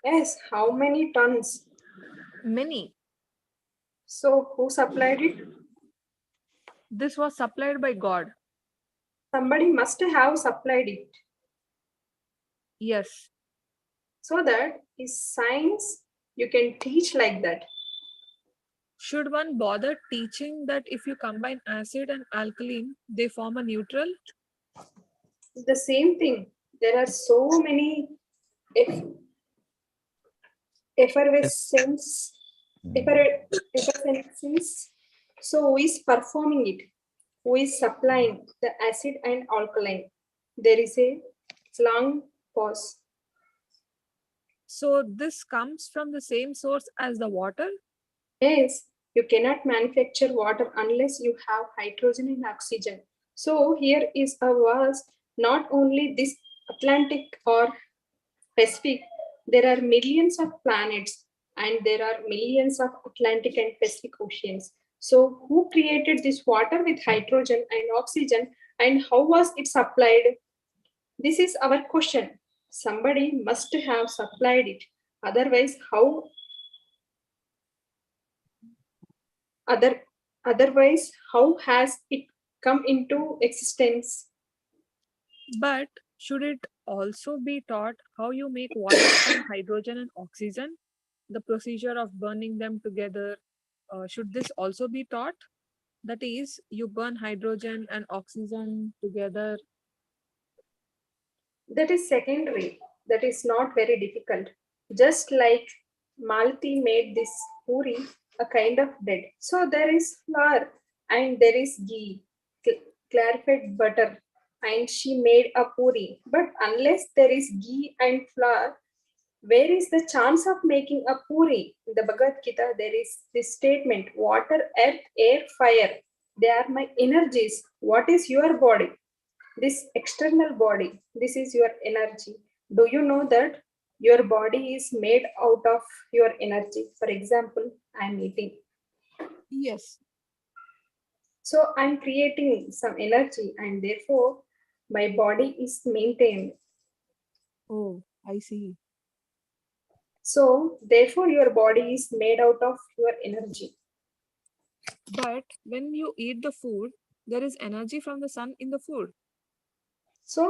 Yes, how many tons? Many. So who supplied it? This was supplied by God. Somebody must have supplied it. Yes. So that is science you can teach like that. Should one bother teaching that if you combine acid and alkaline, they form a neutral? The same thing. There are so many effervescence. So who is performing it? Who is supplying the acid and alkaline? There is a long pause. So this comes from the same source as the water? Yes, you cannot manufacture water unless you have hydrogen and oxygen. So here is a verse, not only this Atlantic or Pacific, there are millions of planets and there are millions of Atlantic and Pacific oceans. So who created this water with hydrogen and oxygen and how was it supplied? This is our question. Somebody must have supplied it. Otherwise, how has it come into existence? But should it also be taught how you make water from hydrogen and oxygen? The procedure of burning them together, should this also be taught? That is, you burn hydrogen and oxygen together. That is secondary. That is not very difficult. Just like Malti made this puri a kind of bread. So there is flour and there is ghee, clarified butter, and she made a puri. But unless there is ghee and flour, where is the chance of making a puri? In the Bhagavad Gita, there is this statement: water, earth, air, fire. They are my energies. What is your body? This external body, this is your energy. Do you know that your body is made out of your energy? For example, I'm eating. Yes. So I'm creating some energy and therefore my body is maintained. Oh, I see. So therefore your body is made out of your energy. But when you eat the food, there is energy from the sun in the food. So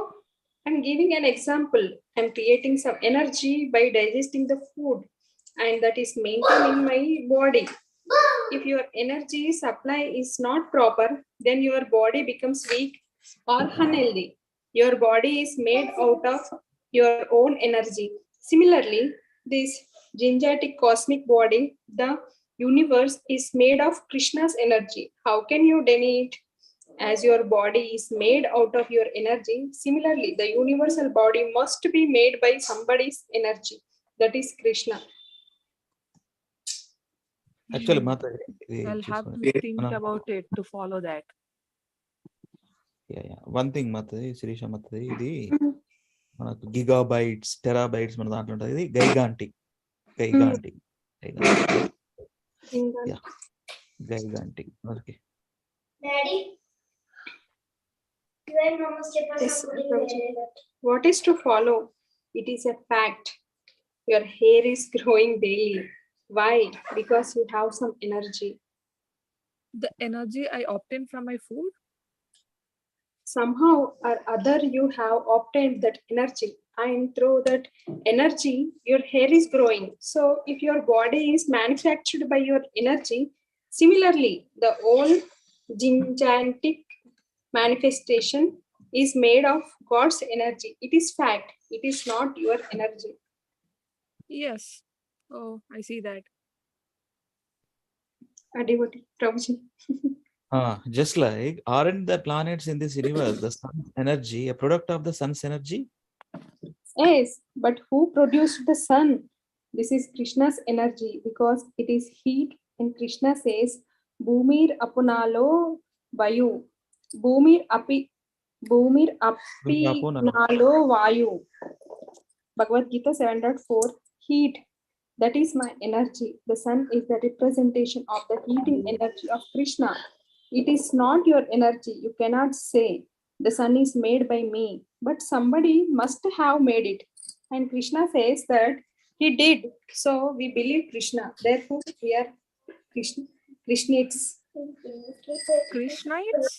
I'm giving an example. I'm creating some energy by digesting the food, and that is maintained in my body. If your energy supply is not proper, then your body becomes weak or unhealthy. Your body is made out of your own energy. Similarly, this gigantic cosmic body, the universe, is made of Krishna's energy. How can you deny it? As your body is made out of your energy, similarly, the universal body must be made by somebody's energy. That is Krishna. Actually, Mata, I'll have to think about it to follow that. yeah. One thing, Mata, Sirisha Mata, ఇది మనకు gigabytes terabytes మన దాంట్లో ఉంటుంది. ఇది gigantic gigantic okay. Yes, what is to follow? It is a fact. Your hair is growing daily. Why? Because you have some energy. The energy I obtain from my food? Somehow or other you have obtained that energy, and through that energy your hair is growing. So if your body is manufactured by your energy, similarly the whole gigantic manifestation is made of God's energy. It is fact. It is not your energy. Yes. Oh, I see that. Adivati, Prabhuji. Just like, aren't the planets in this universe the sun's energy, a product of the sun's energy? Yes, but who produced the sun? This is Krishna's energy because it is heat, and Krishna says, Bhumir apunalo vayu. Bhumir api nalo vayu. Bhagavad Gita 7.4. Heat. That is my energy. The sun is the representation of the heating energy of Krishna. It is not your energy. You cannot say the sun is made by me, but somebody must have made it. And Krishna says that he did. So we believe Krishna. Therefore, we are Krishnites. Krishnites?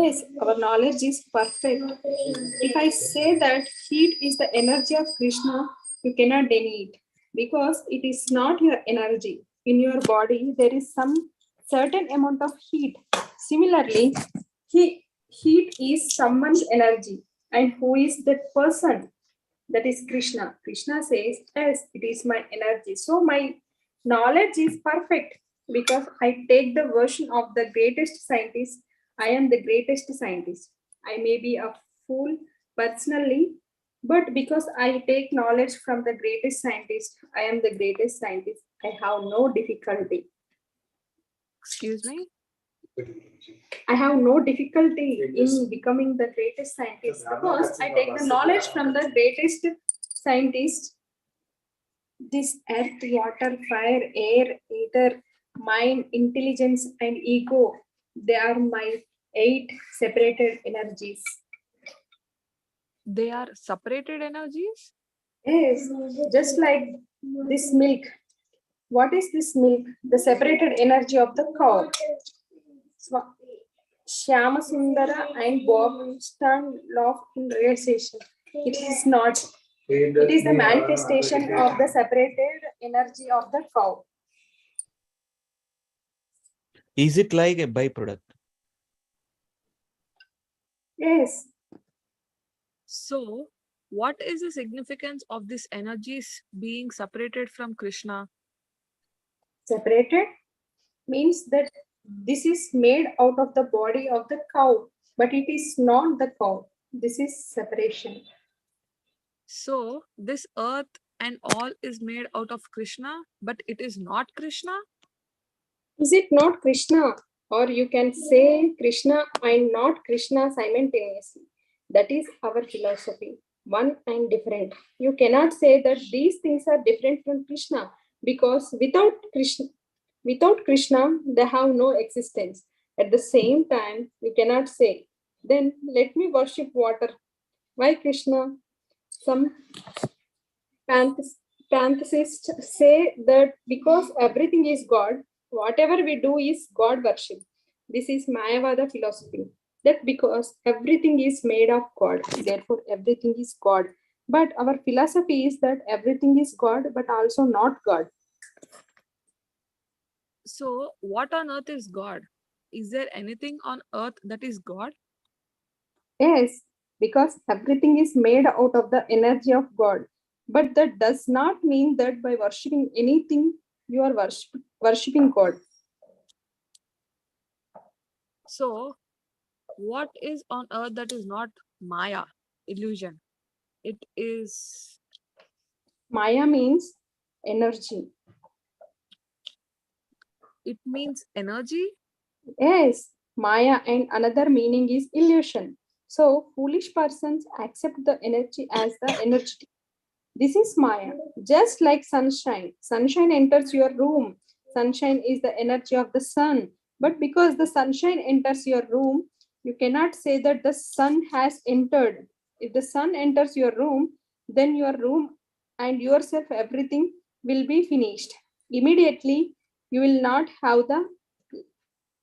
Yes, our knowledge is perfect. If I say that heat is the energy of Krishna, you cannot deny it because it is not your energy. In your body, there is some certain amount of heat. Similarly, heat is someone's energy. And who is that person? That is Krishna. Krishna says, yes, it is my energy. So my knowledge is perfect because I take the version of the greatest scientist. I am the greatest scientist. I may be a fool personally, but because I take knowledge from the greatest scientist, I am the greatest scientist. I have no difficulty. Excuse me? I have no difficulty in becoming the greatest scientist because I take the knowledge from the greatest scientist. This earth, water, fire, air, ether, mind, intelligence, and ego, they are my 8 separated energies. They are separated energies? Yes, just like this milk. What is this milk? The separated energy of the cow. Shyama Sundara and Bob stand law in realization. It is not. It is the manifestation of the separated energy of the cow. Is it like a byproduct? Yes. So, what is the significance of these energies being separated from Krishna? Separated means that this is made out of the body of the cow, but it is not the cow. This is separation. So this earth and all is made out of Krishna, but it is not Krishna? Is it not Krishna? Or you can say Krishna and not Krishna simultaneously. That is our philosophy, one and different. You cannot say that these things are different from Krishna because without Krishna, they have no existence. At the same time, you cannot say, then let me worship water. Why Krishna? Some pantheists say that because everything is God, whatever we do is God worship. This is Mayavada philosophy. That because everything is made of God, therefore everything is God. But our philosophy is that everything is God, but also not God. So what on earth is God? Is there anything on earth that is God? Yes, because everything is made out of the energy of God. But that does not mean that by worshipping anything, you are worshipping God. So what is on earth that is not Maya, illusion? It is... Maya means energy. It means energy? Yes, Maya and another meaning is illusion. So foolish persons accept the energy as the energy. This is Maya, just like sunshine. Sunshine enters your room. Sunshine is the energy of the sun. But because the sunshine enters your room, you cannot say that the sun has entered. If the sun enters your room, then your room and yourself, everything will be finished. Immediately, you will not have the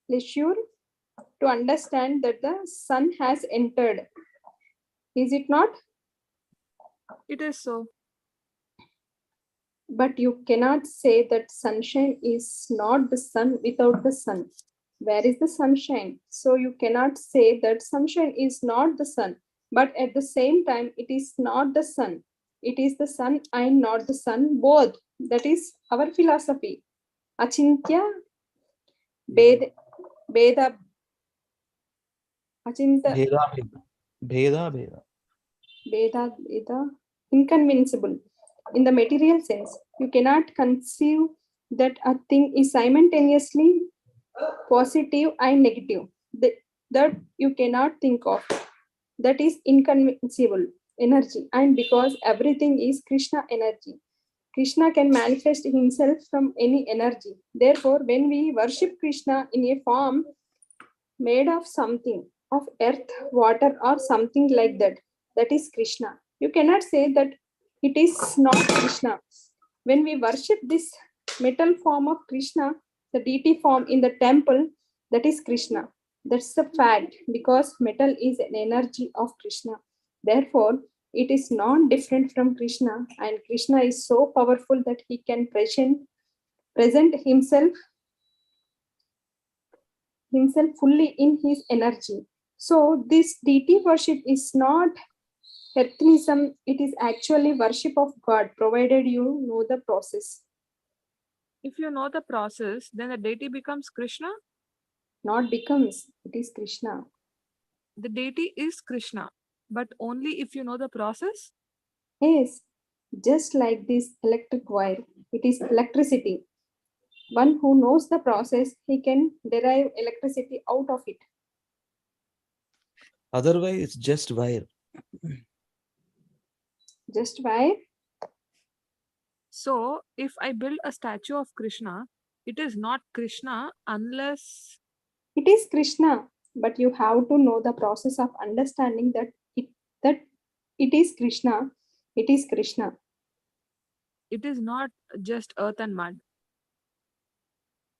leisure to understand that the sun has entered. Is it not? It is so. But you cannot say that sunshine is not the sun without the sun. Where is the sunshine? So you cannot say that sunshine is not the sun, but at the same time, it is not the sun. It is the sun and not the sun, both. That is our philosophy. Achintya Beda Beda Achinta Bheda. Beda inconvincible. In the material sense, you cannot conceive that a thing is simultaneously positive and negative. That you cannot think of. That is inconceivable energy. And because everything is Krishna energy, Krishna can manifest himself from any energy. Therefore, when we worship Krishna in a form made of something, of earth, water, or something like that, that is Krishna. You cannot say that it is not Krishna. When we worship this metal form of Krishna, the deity form in the temple, that is Krishna. That's the fact because metal is an energy of Krishna. Therefore, it is not different from Krishna, and Krishna is so powerful that he can present himself fully in his energy. So this deity worship is not heathenism, it is actually worship of God, provided you know the process. If you know the process, then the deity becomes Krishna? Not becomes, it is Krishna. The deity is Krishna, but only if you know the process? Yes, just like this electric wire, it is electricity. One who knows the process, he can derive electricity out of it. Otherwise, it's just wire. Just wire? So, if I build a statue of Krishna, it is not Krishna unless... It is Krishna, but you have to know the process of understanding that it is Krishna. It is Krishna. It is not just earth and mud.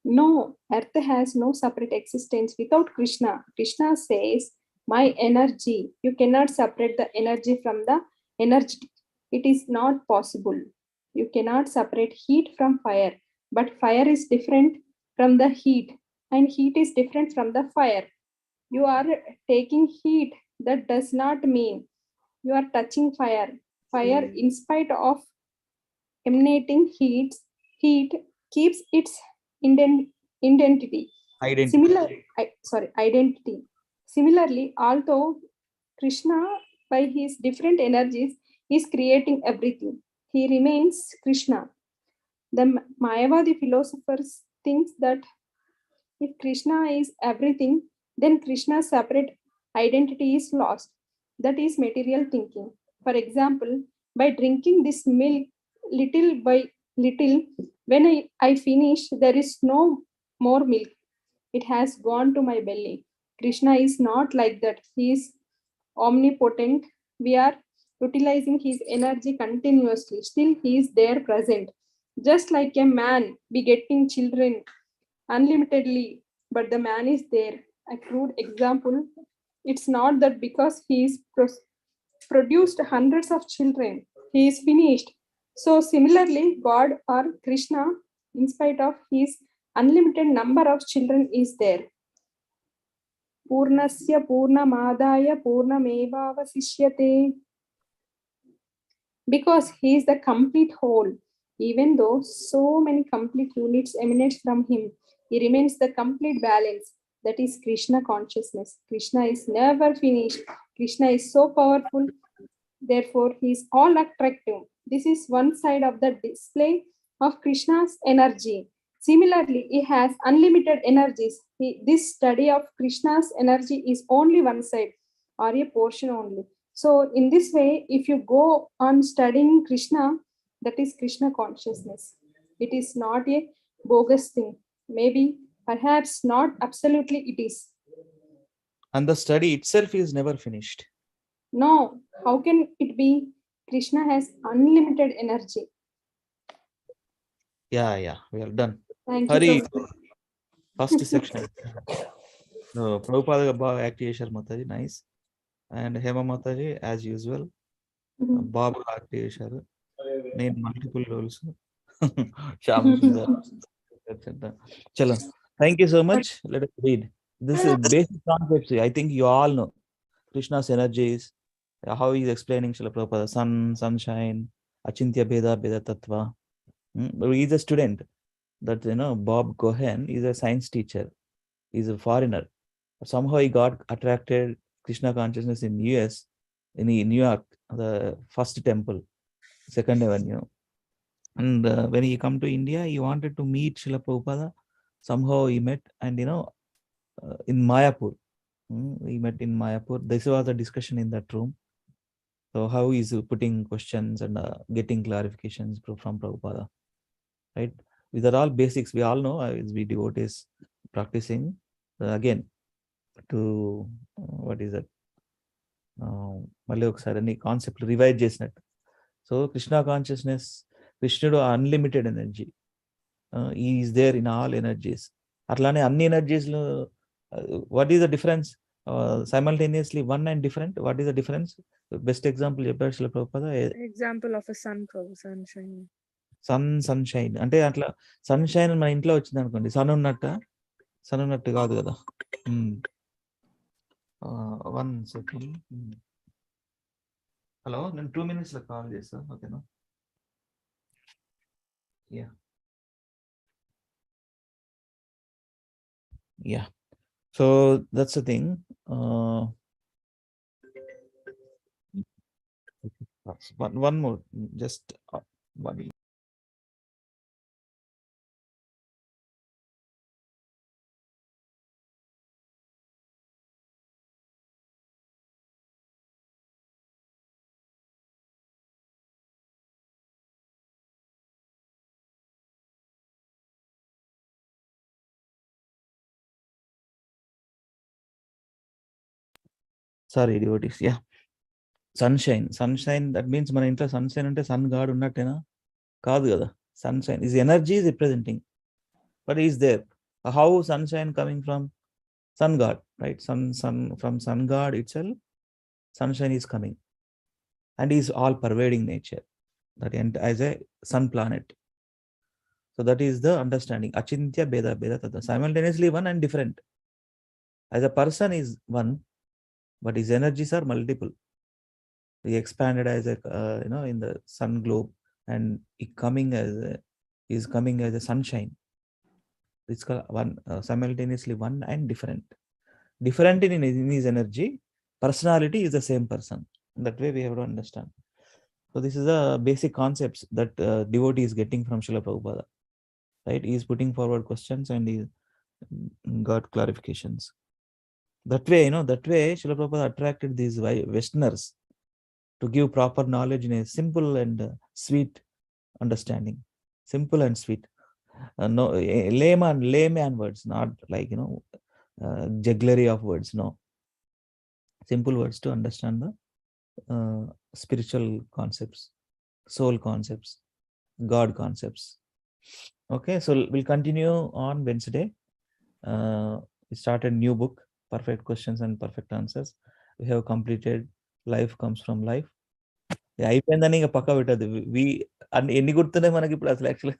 No, earth has no separate existence without Krishna. Krishna says, my energy. You cannot separate the energy from the energy. It is not possible. You cannot separate heat from fire. But fire is different from the heat, and heat is different from the fire. You are taking heat. That does not mean you are touching fire. Fire, in spite of emanating heat keeps its identity. Identity. Identity. Similarly, although Krishna, by his different energies, is creating everything, he remains Krishna. The Mayavadi philosophers think that if Krishna is everything, then Krishna's separate identity is lost. That is material thinking. For example, by drinking this milk little by little, when I finish, there is no more milk. It has gone to my belly. Krishna is not like that. He is omnipotent. We are utilizing his energy continuously. Still, he is there present. Just like a man begetting children unlimitedly, but the man is there. A crude example, it's not that because he is produced hundreds of children, he is finished. So similarly, God or Krishna, in spite of his unlimited number of children, is there. Purnasya Purnamadaya Purnamevavasishyate. Because he is the complete whole. Even though so many complete units emanate from him, he remains the complete balance. That is Krishna consciousness. Krishna is never finished. Krishna is so powerful. Therefore, he is all attractive. This is one side of the display of Krishna's energy. Similarly, he has unlimited energies. This study of Krishna's energy is only one side or a portion only. So in this way, if you go on studying Krishna, that is Krishna consciousness. It is not a bogus thing. Maybe, perhaps not absolutely it is. And the study itself is never finished. No, how can it be? Krishna has unlimited energy. Yeah, we are done. Thank Hari, you, Prabhupada. first section. No, Prabhupada active చేశారు Mataji, nice. And Hema Mataji, as usual. Babu active చేశారు. నేను multiple roles. Sham Sundar. Chalo. Thank you so much. Let us read. This is basic concepts. I think you all know Krishna's energies, how he is explaining Srila Prabhupada, sun, sunshine, achintya bheda, bheda tattva. He is a student. That Bob Cohen is a science teacher. He's a foreigner. Somehow he got attracted Krishna consciousness in US, in New York, the first temple, Second Avenue. And when he come to India, he wanted to meet Srila Prabhupada. Somehow he met, and in Mayapur. We met in Mayapur. This was the discussion in that room. So how is putting questions and getting clarifications from Prabhupada, right? These are all basics. We all know as we devotees practicing again to what is it? మళ్ళీ ఒకసారి అన్ని concept revise చేసినట్టు. So Krishna consciousness, కృష్ణుడు unlimited energy, is there in all energies. అట్లానే అన్ని ఎనర్జీస్లో what is the difference? Simultaneously one and different. What is the difference? Best example చెప్పారు Srila Prabhupada. Example of sun, sunshine. Sunshine అంటే అట్లా సన్షైన్ మన ఇంట్లో వచ్చింది అనుకోండి, సన్ ఉన్నట్టు కాదు కదా. 1 సెకండ్. హలో, నేను 2 minutes లో కాల్ చేస్తా, ఓకేనా? Yeah so that's the thing. One more, just one. Sorry, devotees. Yeah. Sunshine, that means మన ఇంట్లో సన్షైన్ అంటే సన్ గాడ్ ఉన్నట్టేనా? కాదు కదా. Sunshine is energy is representing, but is there. How sunshine coming from sun god, right? From sun god itself, sunshine is coming, and is all pervading nature, that as a sun planet. So that is the understanding. Achintya bheda bheda tattva, simultaneously one and different. As a person is one, but his energies are multiple. He expanded as a in the sun globe, and he is coming as a sunshine. It's called one, simultaneously one and different. Different in his energy, personality is the same person. That way we have to understand. So this is the basic concepts that devotee is getting from Srila Prabhupada. Right? He is putting forward questions and he got clarifications. That way, that way Srila Prabhupada attracted these Westerners to give proper knowledge in a simple and sweet understanding. Simple and sweet. No layman words, not like, jugglery of words. No. Simple words to understand the spiritual concepts, soul concepts, God concepts. Okay, so we'll continue on Wednesday. We started new book, Perfect Questions and Perfect Answers. We have completed Life Comes from Life. అయిపోయిందని ఇంకా పక్క పెట్టదు. ఎన్ని గుర్తున్నాయి మనకి ఇప్పుడు అసలు యాక్చువల్గా.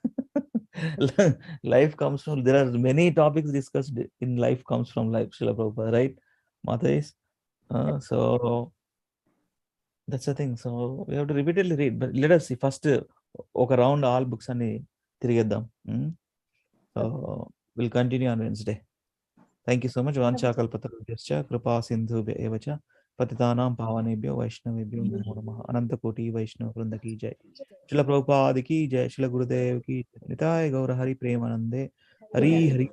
Life comes from, there are many topics discussed in Life Comes from Life, Srila Prabhupada, right? Matais? So that's the thing. So we have to repeatedly read. But let us see first ఒక round all books అని తిరిగేద్దాం. So we'll continue on Wednesday. Thank you so much. వాంఛాకల్పతరుభ్యశ్చ కృపా సింధుభ్య ఏవ చ పతితానాం పావనేభ్యో వైష్ణవేభ్యో నమో నమః. అనంత కోటి వైష్ణవ వృంద की जय. श्रील प्रभुपाद की जय. श्रील गुरुदेव की जय. निताय गौर हरि प्रेमानंदे. हरि हरि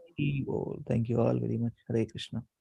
बोल. Thank you all very much. Hare Krishna.